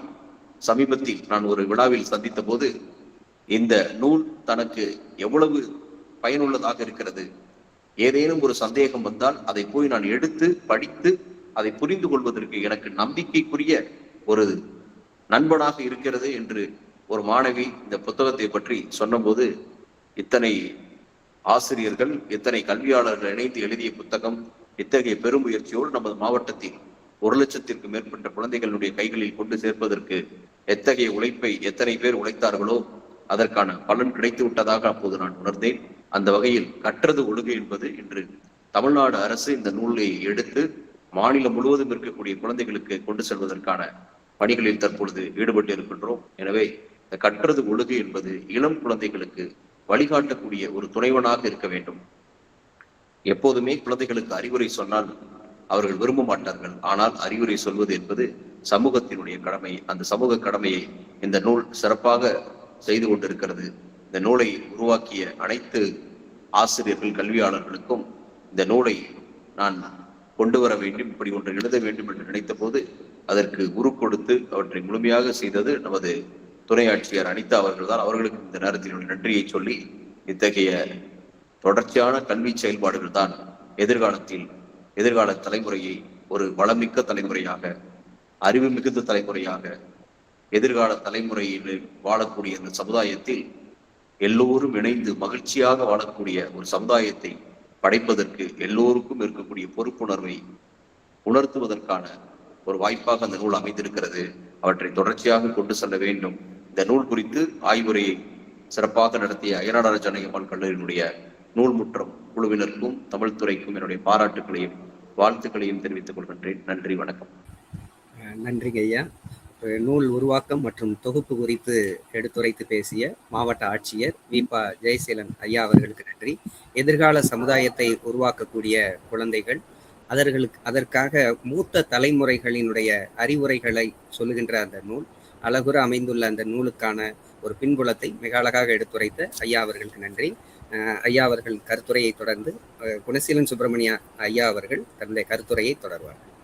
சமீபத்தில் நான் ஒரு விழாவில் சந்தித்த போது, இந்த நூல் தனக்கு எவ்வளவு பயனுள்ளதாக இருக்கிறது, ஏதேனும் ஒரு சந்தேகம் வந்தால் அதை போய் நான் எடுத்து படித்து அதை புரிந்து கொள்வதற்கு எனக்கு நம்பிக்கைக்குரிய ஒரு நண்பனாக இருக்கிறது என்று ஒரு மாணவி இந்த புத்தகத்தை பற்றி சொன்னபோது, இத்தனை ஆசிரியர்கள், இத்தனை கல்வியாளர்கள் இணைந்து எழுதிய புத்தகம், இத்தகைய பெருமுயற்சியோடு நமது மாவட்டத்தில் 1,00,000க்கும் மேற்பட்ட குழந்தைகளுடைய கைகளில் கொண்டு சேர்ப்பதற்கு எத்தகைய உழைப்பை எத்தனை பேர் உழைத்தார்களோ அதற்கான பலன் கிடைத்து விட்டதாக அப்போது நான் உணர்ந்தேன். அந்த வகையில் கற்றது ஒழுகு என்பது இன்று தமிழ்நாடு அரசு இந்த நூலை எடுத்து மாநிலம் முழுவதும் இருக்கக்கூடிய குழந்தைகளுக்கு கொண்டு செல்வதற்கான பணிகளில் தற்பொழுது ஈடுபட்டு இருக்கின்றோம். எனவே இந்த கற்றது ஒழுகு என்பது இளம் குழந்தைகளுக்கு வழிகாட்டக்கூடிய ஒரு துணைவனாக இருக்க வேண்டும். எப்போதுமே குழந்தைகளுக்கு அறிவுரை சொன்னால் அவர்கள் விரும்ப மாட்டார்கள். ஆனால் அறிவுரை சொல்வது என்பது சமூகத்தினுடைய கடமை. அந்த சமூக கடமையை இந்த நூல் சிறப்பாக செய்து கொண்டிருக்கிறது. இந்த நூலை உருவாக்கிய அனைத்து ஆசிரியர்கள், கல்வியாளர்களுக்கும் இந்த நூலை நான் கொண்டு வர வேண்டும், இப்படி ஒன்று எழுத வேண்டும் என்று நினைத்த போது அதற்கு உரு கொடுத்து அவற்றை முழுமையாக செய்தது நமது துணை ஆட்சியர் அனிதா அவர்கள் தான். அவர்களுக்கு இந்த நேரத்தில் நன்றியை சொல்லி, இத்தகைய தொடர்ச்சியான கல்வி செயல்பாடுகள் தான் எதிர்கால தலைமுறையை ஒரு வளமிக்க தலைமுறையாக, அறிவு மிகுந்த தலைமுறையாக, எதிர்கால தலைமுறையில் வாழக்கூடிய இந்த சமுதாயத்தில் எல்லோரும் இணைந்து மகிழ்ச்சியாக வாழக்கூடிய ஒரு சமுதாயத்தை படைப்பதற்கு எல்லோருக்கும் இருக்கக்கூடிய பொறுப்புணர்வை உணர்த்துவதற்கான ஒரு வாய்ப்பாக அந்த நூல் அமைந்திருக்கிறது. அவற்றை தொடர்ச்சியாக கொண்டு செல்ல வேண்டும். இந்த நூல் குறித்து ஆய்வுரையை சிறப்பாக நடத்திய அய்யனார் ஜானகியம்மாள் கல்லூரியினுடைய நூல் முற்றம் குழுவினருக்கும் தமிழ் துறைக்கும் என்னுடைய பாராட்டுகளையும் வாழ்த்துக்களையும் தெரிவித்துக் கொள்கின்றேன். நன்றி, வணக்கம். நன்றி ஐயா. நூல் உருவாக்கம் மற்றும் தொகுப்பு குறித்து எடுத்துரைத்து பேசிய மாவட்ட ஆட்சியர் வி.ப. ஜெயசீலன் ஐயா அவர்களுக்கு நன்றி. எதிர்கால சமுதாயத்தை உருவாக்கக்கூடிய குழந்தைகள், அதற்காக மூத்த தலைமுறைகளினுடைய அறிவுரைகளை சொல்லுகின்ற அந்த நூல், அழகுற அமைந்துள்ள அந்த நூலுக்கான ஒரு பின்புலத்தை மிக அழகாக எடுத்துரைத்த ஐயா அவர்களுக்கு நன்றி. ஐயா அவர்கள் கருத்துரையை தொடர்ந்து குணசீலன் சுப்பிரமணிய ஐயா அவர்கள் தன்னுடைய கருத்துரையை தொடர்வார்கள்.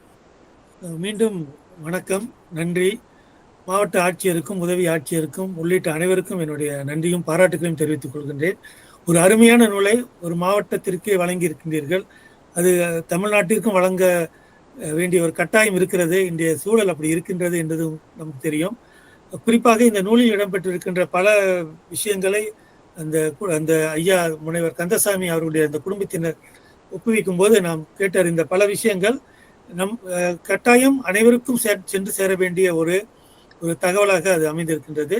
மீண்டும் வணக்கம், நன்றி. மாவட்ட ஆட்சியருக்கும் உதவி ஆட்சியருக்கும் உள்ளிட்ட அனைவருக்கும் என்னுடைய நன்றியும் பாராட்டுகளையும் தெரிவித்துக் கொள்கின்றேன். ஒரு அருமையான நூலை ஒரு மாவட்டத்திற்கே வழங்கி இருக்கின்றீர்கள். அது தமிழ்நாட்டிற்கும் வழங்க வேண்டிய ஒரு கட்டாயம் இருக்கிறது. இன்றைய சூழல் அப்படி இருக்கின்றது என்பதும் நமக்கு தெரியும். குறிப்பாக இந்த நூலில் இடம்பெற்றிருக்கின்ற பல விஷயங்களை அந்த ஐயா முனைவர் கந்தசாமி அவருடைய அந்த குடும்பத்தினர் ஒப்புவிக்கும் போது நாம் கேட்டறிந்த பல விஷயங்கள் கட்டாயம் அனைவருக்கும் சென்று சேர வேண்டிய ஒரு தகவலாக அது அமைந்திருக்கின்றது.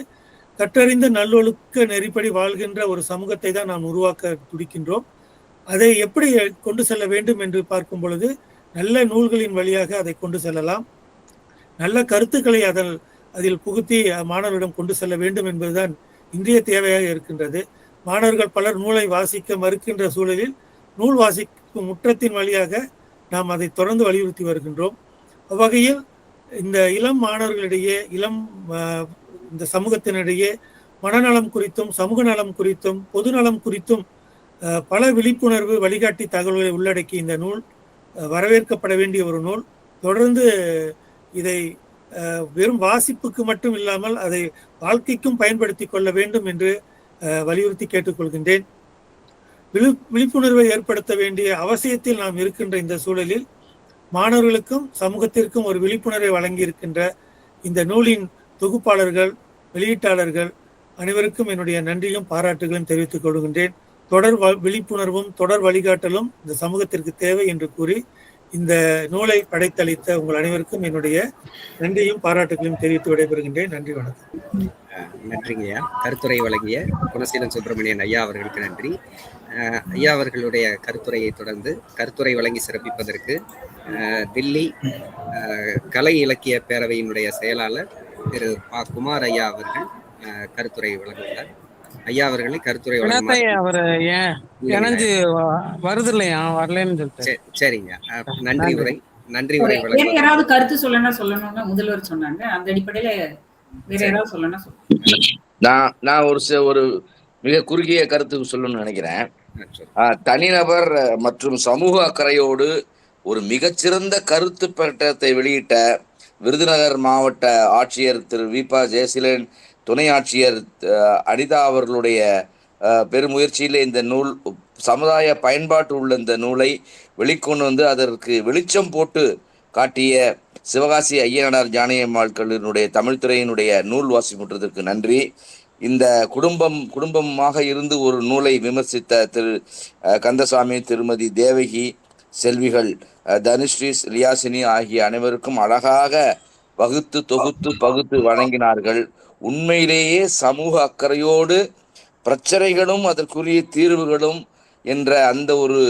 கற்றறிந்த நல்லொழுக்க நெறிப்படி வாழ்கின்ற ஒரு சமூகத்தை தான் நாம் உருவாக்க துடிக்கின்றோம். அதை எப்படி கொண்டு செல்ல வேண்டும் என்று பார்க்கும் பொழுது நல்ல நூல்களின் வழியாக அதை கொண்டு செல்லலாம். நல்ல கருத்துக்களை அதில் புகுத்தி மாணவர்களிடம் கொண்டு செல்ல வேண்டும் என்பதுதான் இன்றைய தேவையாக இருக்கின்றது. மாணவர்கள் பலர் நூலை வாசிக்க மறுக்கின்ற சூழலில் நூல் வாசிக்கும் முற்றத்தின் வழியாக நாம் அதை தொடர்ந்து வலியுறுத்தி வருகின்றோம். அவ்வகையில் இந்த இளம் மாணவர்களிடையே இந்த சமூகத்தினிடையே மனநலம் குறித்தும் சமூக நலம் குறித்தும் பொது நலம் குறித்தும் பல விழிப்புணர்வு வழிகாட்டி தகவல்களை உள்ளடக்கி இந்த நூல் வரவேற்கப்பட வேண்டிய ஒரு நூல். தொடர்ந்து இதை வெறும் வாசிப்புக்கு மட்டும் இல்லாமல் அதை வாழ்க்கைக்கும் பயன்படுத்தி கொள்ள வேண்டும் என்று வலியுறுத்தி கேட்டுக்கொள்கின்றேன். விழிப்புணர்வை ஏற்படுத்த வேண்டிய அவசியத்தில் நாம் இருக்கின்ற இந்த சூழலில் மாணவர்களுக்கும் சமூகத்திற்கும் ஒரு விழிப்புணர்வை வழங்கி இருக்கின்ற இந்த நூலின் தொகுப்பாளர்கள், வெளியீட்டாளர்கள் அனைவருக்கும் என்னுடைய நன்றியும் பாராட்டுகளையும் தெரிவித்துக் கொள்கின்றேன். தொடர் விழிப்புணர்வும் தொடர் வழிகாட்டலும் இந்த சமூகத்திற்கு தேவை என்று கூறி இந்த நூலை படைத்தளித்த உங்கள் அனைவருக்கும் என்னுடைய நன்றியும் பாராட்டுகளையும் தெரிவித்து விடைபெறுகின்றேன். நன்றி, வணக்கம். நன்றிங்கய்யா. கருத்துரை வழங்கிய குணசீலன் சுப்பிரமணியன் ஐயா அவர்களுக்கு நன்றி. ஐயா அவர்களுடைய கருத்துரையை தொடர்ந்து கருத்துரை வழங்கி சிறப்பிப்பதற்கு தில்லி கலை இலக்கிய பேரவையினுடைய செயலாளர் திரு பா. குமார் ஐயா அவர்கள் கருத்துரை வழங்குகிறார். ஐயா அவர்களை கருத்துரை சரிங்க. நன்றி உரை யாராவது கருத்து சொல்லணும்னா முதல்வர் சொன்னாங்க. அந்த அடிப்படையில வேற யாராவது சொல்லணும்னா நான் ஒரு மிக குறுகிய கருத்து சொல்லணும்னு நினைக்கிறேன். தனிநபர் மற்றும் சமூக அக்கறையோடு ஒரு மிகச்சிறந்த கருத்து பிரகடனத்தை வெளியிட்ட விருதுநகர் மாவட்ட ஆட்சியர் திரு வி.பா. ஜெயசீலன், துணை ஆட்சியர் அனிதா அவர்களுடைய பெருமுயற்சியிலே இந்த நூல் சமுதாய பயன்பாட்டு உள்ள இந்த நூலை வெளிக்கொண்டு வந்து அதற்கு வெளிச்சம் போட்டு காட்டிய சிவகாசி ஐயனார் ஜானகியம்மாள் கல்லூரியினுடைய தமிழ்துறையினுடைய நூல் வாசிப்புற்றதற்கு நன்றி. இந்த குடும்பமாக இருந்து ஒரு நூலை விமர்சித்த திரு கந்தசாமி, திருமதி தேவகி, செல்விகள் தனுஸ்ரீ, லியாசினி ஆகிய அனைவருக்கும் அழகாக வகுத்து தொகுத்து பகுத்து வழங்கினார்கள். உண்மையிலேயே சமூக அக்கறையோடு பிரச்சனைகளும் அதற்குரிய தீர்வுகளும் என்ற அந்த ஒரு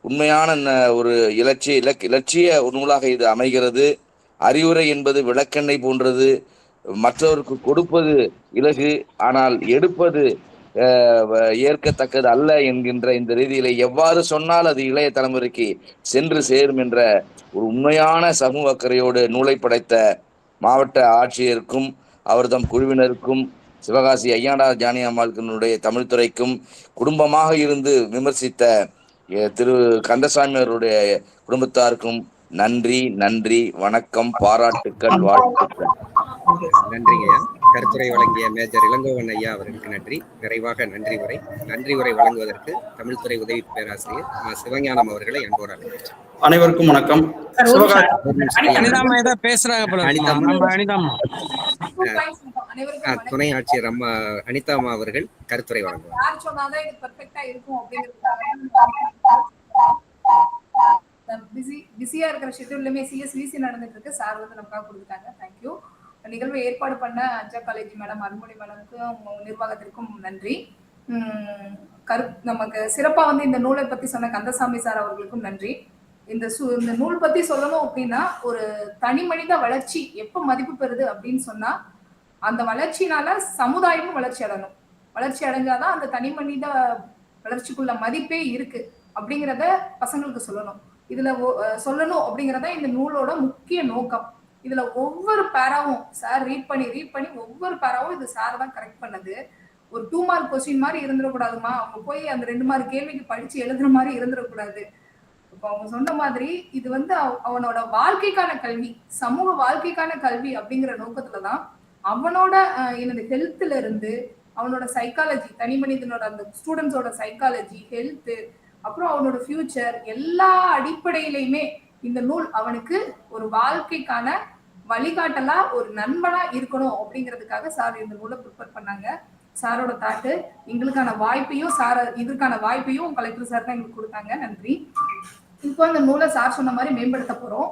உண்மையான ஒரு இலட்சிய நூலாக இது அமைகிறது. அறிவுரை என்பது விளக்கெண்ணெய் போன்றது. மற்றவருக்கு கொடுப்பது இலகு, ஆனால் எடுப்பது ஏற்கத்தக்கது அல்ல என்கின்ற இந்த ரீதியில எவ்வாறு சொன்னால் அது இளைய தலைமுறைக்கு சென்று சேரும் என்ற ஒரு உண்மையான சமூக அக்கறையோடு நூலை படைத்த மாவட்ட ஆட்சியருக்கும் அவர்தம் குழுவினருக்கும் சிவகாசி ஐயனார் ஜானகியம்மாளுடைய தமிழ்துறைக்கும் குடும்பமாக இருந்து விமர்சித்த திரு கந்தசாமி அவருடைய குடும்பத்தாருக்கும் நன்றி, வணக்கம், பாராட்டுக்கள், வாழ்த்துக்கள். நன்றிங்கய்யா. கருத்துரை வழங்கிய மேஜர் இளங்கோவன் ஐயா அவர்களுக்கு நன்றி. நிறைவாக நன்றி உரை வழங்குவதற்கு தமிழ்துறை உதவி பேராசிரியர் சிவஞானம் அவர்களை அன்போடு அழைக்கிறேன். அனைவருக்கும் வணக்கம். துணை ஆட்சியர் அம்மா அனிதாமா அவர்கள் கருத்துரை வழங்குவார். பிஸியா இருக்கிற ஷெட்யூல்லுமே சிஎஸ்விசி நடந்துட்டு இருக்கு. சார் வந்து நமக்காக கொடுத்துட்டாங்க. தேங்க்யூ. நிகழ்வை ஏற்பாடு பண்ண அஞ்சா காலேஜ் மேடம், அருள்மொழி மேடமுக்கும் நிர்வாகத்திற்கும் நன்றி. நமக்கு சிறப்பா வந்து இந்த நூலை பத்தி சொன்ன கந்தசாமி சார் அவர்களுக்கும் நன்றி. இந்த நூல் பத்தி சொல்லணும் அப்படின்னா, ஒரு தனி மனித வளர்ச்சி எப்ப மதிப்பு பெறுது அப்படின்னு சொன்னா, அந்த வளர்ச்சினால சமுதாயமும் வளர்ச்சி அடைஞ்சாதான் அந்த தனி மனித வளர்ச்சிக்குள்ள மதிப்பே இருக்கு அப்படிங்கிறத பசங்களுக்கு சொல்லணும். இதுல சொல்லணும் அப்படிங்கிறத இந்த நூலோட முக்கிய நோக்கம். இதுல ஒவ்வொரு பேராவும் சார் ரீட் பண்ணி ஒவ்வொரு பேராவும் இது சார் தான் கரெக்ட் பண்ணது. ஒரு 2 மார்க் கொஸ்டின் மாதிரி இருந்துடக்கூடாதுமா, அவங்க போய் அந்த 2 மார்க் கேள்விக்கு படிச்சு எழுதுற மாதிரி இருந்துடக்கூடாது. இப்போ அவங்க சொன்ன மாதிரி இது வந்து அவனோட வாழ்க்கைக்கான கல்வி, சமூக வாழ்க்கைக்கான கல்வி அப்படிங்கிற நோக்கத்துலதான் அவனோட என்னது ஹெல்த்ல இருந்து அவனோட சைக்காலஜி, தனி மனிதனோட அந்த ஸ்டூடெண்ட்ஸோட சைக்காலஜி, ஹெல்த், அப்புறம் அவனோட ஃபியூச்சர் எல்லா அடிப்படையிலையுமே இந்த நூல் அவனுக்கு ஒரு வாழ்க்கைக்கான வழிகாட்டலா ஒரு நண்பனா இருக்கணும் அப்படிங்கிறதுக்காக சார் இந்த நூலை ப்ரிப்பேர் பண்ணாங்க. சாரோட தாட்டு எங்களுக்கான வாய்ப்பையும் இதற்கான வாய்ப்பையும் கலெக்டர் சார் தான் எங்களுக்கு கொடுத்தாங்க. நன்றி. இப்போ இந்த நூலை சார் சொன்ன மாதிரி மேம்படுத்த போறோம்.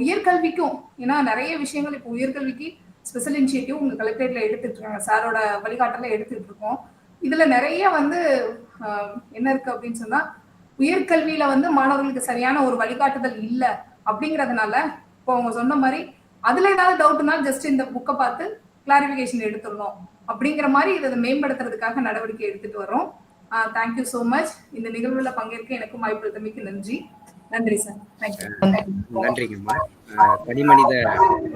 உயர்கல்விக்கும், ஏன்னா நிறைய விஷயங்கள் இப்போ உயர்கல்விக்கு ஸ்பெஷல் இனிஷியேட்டிவ் உங்க கலெக்டரேட்ல எடுத்துட்டு இருக்காங்க, சாரோட வழிகாட்டல எடுத்துட்டு இருக்கோம். இதுல நிறைய வந்து என்ன இருக்கு அப்படின்னு சொன்னா, உயர்கல்வியில வந்து மாணவர்களுக்கு சரியான ஒரு வழிகாட்டுதல் இல்லை அப்படிங்கறதுனால இப்போ அவங்க சொன்ன மாதிரி அதுல ஏதாவது டவுட்னாலும் ஜஸ்ட் இந்த புக்கை பார்த்து கிளாரிபிகேஷன் எடுத்துடணும் அப்படிங்கிற மாதிரி இதை மேம்படுத்துறதுக்காக நடவடிக்கை எடுத்துட்டு வரோம். Thank you so much. இந்த நிகழ்வுல பங்கேற்க எனக்கும் வாய்ப்பு நன்றி. நன்றி சார். நன்றிங்கம்மா. தனிமனித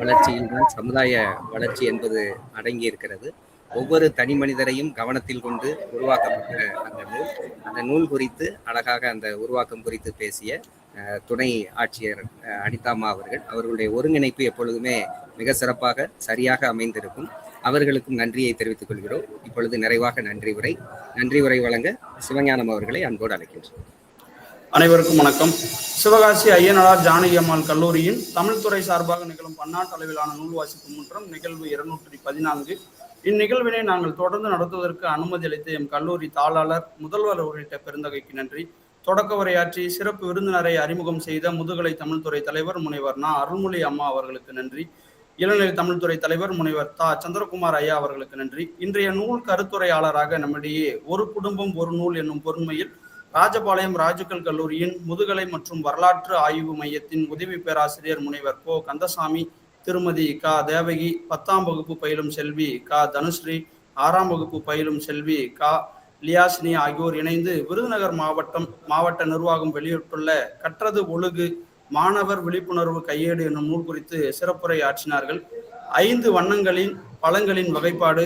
வளர்ச்சியில் தான் சமுதாய வளர்ச்சி என்பது அடங்கி இருக்கிறது. ஒவ்வொரு தனி மனிதரையும் கவனத்தில் கொண்டு உருவாக்கப்பட்ட அந்த நூல் குறித்து அழகாக அந்த உருவாக்கம் குறித்து பேசிய துணை ஆட்சியர் அனிதாம்மா அவர்களுடைய ஒருங்கிணைப்பு எப்பொழுதுமே மிக சிறப்பாக சரியாக அமைந்திருக்கும். அவர்களுக்கும் நன்றியை தெரிவித்துக் கொள்கிறோம். இப்பொழுது நிறைவாக நன்றி உரை வழங்க சிவஞானம் அவர்களை அன்போடு அழைக்கின்றோம். அனைவருக்கும் வணக்கம். சிவகாசி ஐயனார் ஜானகி அம்மாள் கல்லூரியின் தமிழ் துறை சார்பாக நிகழும் பன்னாட்டு அளவிலான நூல் வாசிப்பு முற்றம் நிகழ்வு 214. இந்நிகழ்வினை நாங்கள் தொடர்ந்து நடத்துவதற்கு அனுமதி அளித்த எம் கல்லூரி தாளாளர், முதல்வர் உள்ளிட்ட பெருந்தகைக்கு நன்றி. தொடக்க உரையாற்றி சிறப்பு விருந்தினரை அறிமுகம் செய்த முதுகலை தமிழ்துறை தலைவர் முனைவர் நா. அருள்மொழி அம்மா அவர்களுக்கு நன்றி. இளநிலை தமிழ்துறை தலைவர் முனைவர் தா. சந்திரகுமார் ஐயா அவர்களுக்கு நன்றி. இன்றைய நூல் கருத்துரையாளராக நம்மிடையே ஒரு குடும்பம் ஒரு நூல் என்னும் பொறுமையில் ராஜபாளையம் ராஜுக்கல் கல்லூரியின் முதுகலை மற்றும் வரலாற்று ஆய்வு மையத்தின் உதவி பேராசிரியர் முனைவர் போ. கந்தசாமி, திருமதி க. தேவகி, 10ஆம் வகுப்பு பயிலும் செல்வி க. தனுஸ்ரீ, 6ஆம் வகுப்பு பயிலும் செல்வி க. லியாசினி ஆகியோர் இணைந்து விருதுநகர் மாவட்ட நிர்வாகம் வெளியிட்டுள்ள கற்றது ஒழுகு மாணவர் விழிப்புணர்வு கையேடு என்னும் நூல் குறித்து சிறப்புரை ஆற்றினார்கள். 5 வண்ணங்களின் பழங்களின் வகைப்பாடு,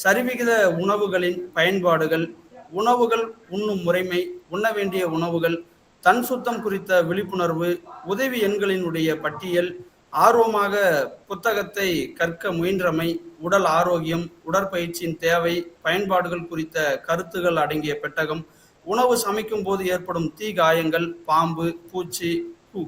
சரிவிகித உணவுகளின் பயன்பாடுகள், உணவுகள் உண்ணும் முறைமை, உண்ண வேண்டிய உணவுகள், தன் சுத்தம் குறித்த விழிப்புணர்வு, உதவி எண்களினுடைய பட்டியல், ஆர்வமாக புத்தகத்தை கற்க முயன்றமை, உடல் ஆரோக்கியம், உடற்பயிற்சியின் தேவை, பயன்பாடுகள் குறித்த கருத்துகள் அடங்கிய பெட்டகம், உணவு சமைக்கும் போது ஏற்படும் தீ காயங்கள், பாம்பு, பூச்சி,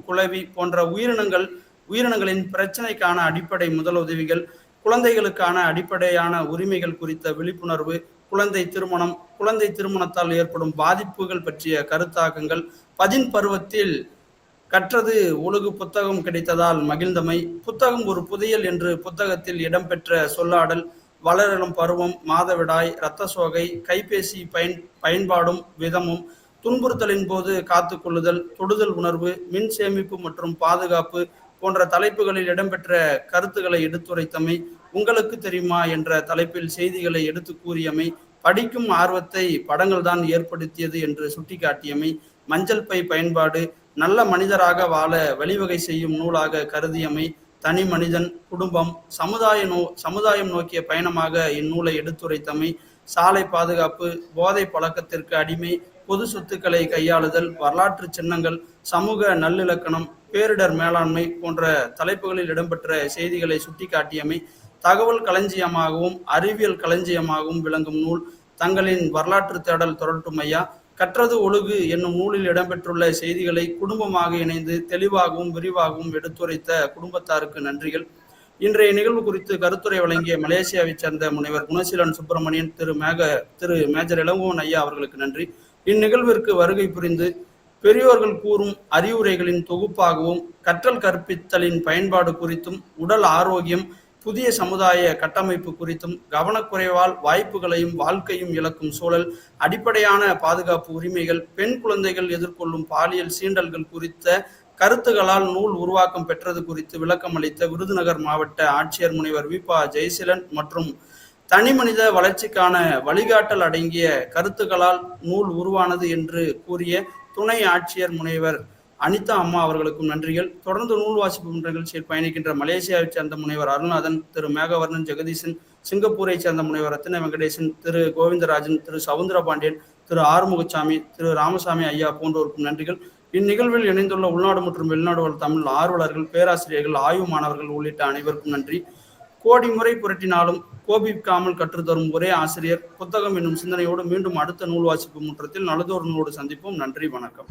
குளவி போன்ற உயிரினங்களின் பிரச்சனைக்கான அடிப்படை முதலுதவிகள், குழந்தைகளுக்கான அடிப்படையான உரிமைகள் குறித்த விழிப்புணர்வு, குழந்தை திருமணத்தால் ஏற்படும் பாதிப்புகள் பற்றிய கருத்தாக்கங்கள், 10 பருவத்தில் கற்றது ஒழுகு புத்தகம் கிடைத்ததால் மகிழ்ந்தமை, புத்தகம் ஒரு புதையல் என்று புத்தகத்தில் இடம்பெற்ற சொல்லாடல், வளரிளம் பருவம், மாதவிடாய், இரத்த சோகை, கைபேசி பயன்பாடும் விதமும், துன்புறுத்தலின் போது காத்து கொள்ளுதல், தொடுதல் உணர்வு, மின் சேமிப்பு மற்றும் பாதுகாப்பு போன்ற தலைப்புகளில் இடம்பெற்ற கருத்துக்களை எடுத்துரைத்தமை, உங்களுக்கு தெரியுமா என்ற தலைப்பில் செய்திகளை எடுத்து கூறியமை, படிக்கும் ஆர்வத்தை படங்கள் தான் ஏற்படுத்தியது என்று சுட்டிக்காட்டியமை, மஞ்சள் பை பயன்பாடு, நல்ல மனிதராக வாழ வழிவகை செய்யும் நூலாக கருதியமை, தனி மனிதன், குடும்பம், சமுதாயம் நோக்கிய பயணமாக இந்நூலை எடுத்துரைத்தமை, சாலை பாதுகாப்பு, போதை பழக்கத்திற்கு அடிமை, பொது சொத்துக்களை கையாளுதல், வரலாற்று சின்னங்கள், சமூக நல்லிலக்கணம், பேரிடர் மேலாண்மை போன்ற தலைப்புகளில் இடம்பெற்ற செய்திகளை சுட்டிக்காட்டியமை, தகவல் களஞ்சியமாகவும் அறிவியல் களஞ்சியமாகவும் விளங்கும் நூல். தங்களின் வரலாற்று தேடல் தொடரட்டும் ஐயா. கற்றது ஒழுகு என்னும் நூலில் இடம்பெற்றுள்ள செய்திகளை குடும்பமாக இணைந்து தெளிவாகவும் விரிவாகவும் எடுத்துரைத்த குடும்பத்தாருக்கு நன்றிகள். இன்றைய நிகழ்வு குறித்து கருத்துரை வழங்கிய மலேசியாவை சேர்ந்த முனைவர் குணசீலன் சுப்பிரமணியன், திரு மேஜர் இளங்கோவன் ஐயா அவர்களுக்கு நன்றி. இந்நிகழ்விற்கு வருகை புரிந்து பெரியோர்கள் கூறும் அறிவுரைகளின் தொகுப்பாகவும் கற்றல் கற்பித்தலின் பயன்பாடு குறித்தும், உடல் ஆரோக்கியம், புதிய சமுதாய கட்டமைப்பு குறித்தும், கவனக்குறைவால் வாய்ப்புகளையும் வாழ்க்கையும் இழக்கும் சூழல், அடிப்படையான பாதுகாப்பு உரிமைகள், பெண் குழந்தைகள் எதிர்கொள்ளும் பாலியல் சீண்டல்கள் குறித்த கருத்துகளால் நூல் உருவாக்கம் பெற்றது குறித்து விளக்கம் அளித்த விருதுநகர் மாவட்ட ஆட்சியர் முனைவர் வி. ப. ஜெயசீலன் மற்றும் தனிமனித வளர்ச்சிக்கான வழிகாட்டல் அடங்கிய கருத்துக்களால் நூல் உருவானது என்று கூறிய துணை ஆட்சியர் முனைவர் அனிதா அம்மா அவர்களுக்கும் நன்றிகள். தொடர்ந்து நூல் வாசிப்பு நிகழ்ச்சியில் பயணிக்கின்ற மலேசியாவை சேர்ந்த முனைவர் அருள்நாதன், திரு மேகவர்ணன் ஜெகதீசன், சிங்கப்பூரை சேர்ந்த முனைவர் ரத்தின வெங்கடேசன், திரு கோவிந்தராஜன், திரு சவுந்தரபாண்டியன், திரு ஆறுமுகசாமி, திரு ராமசாமி ஐயா போன்றோருக்கும் நன்றிகள். இந்நிகழ்வில் இணைந்துள்ள உள்நாடு மற்றும் வெளிநாடு தமிழ் ஆர்வலர்கள், பேராசிரியர்கள், ஆய்வு மாணவர்கள் உள்ளிட்ட அனைவருக்கும் நன்றி. கோடி முறை புரட்டினாலும் கோபிக்காமல் கற்றுத்தரும் ஒரே ஆசிரியர் புத்தகம் என்னும் சிந்தனையோடு மீண்டும் அடுத்த நூல் வாசிப்பு முற்றத்தில் நல்லதொரு நூலோடு சந்திப்போம். நன்றி, வணக்கம்.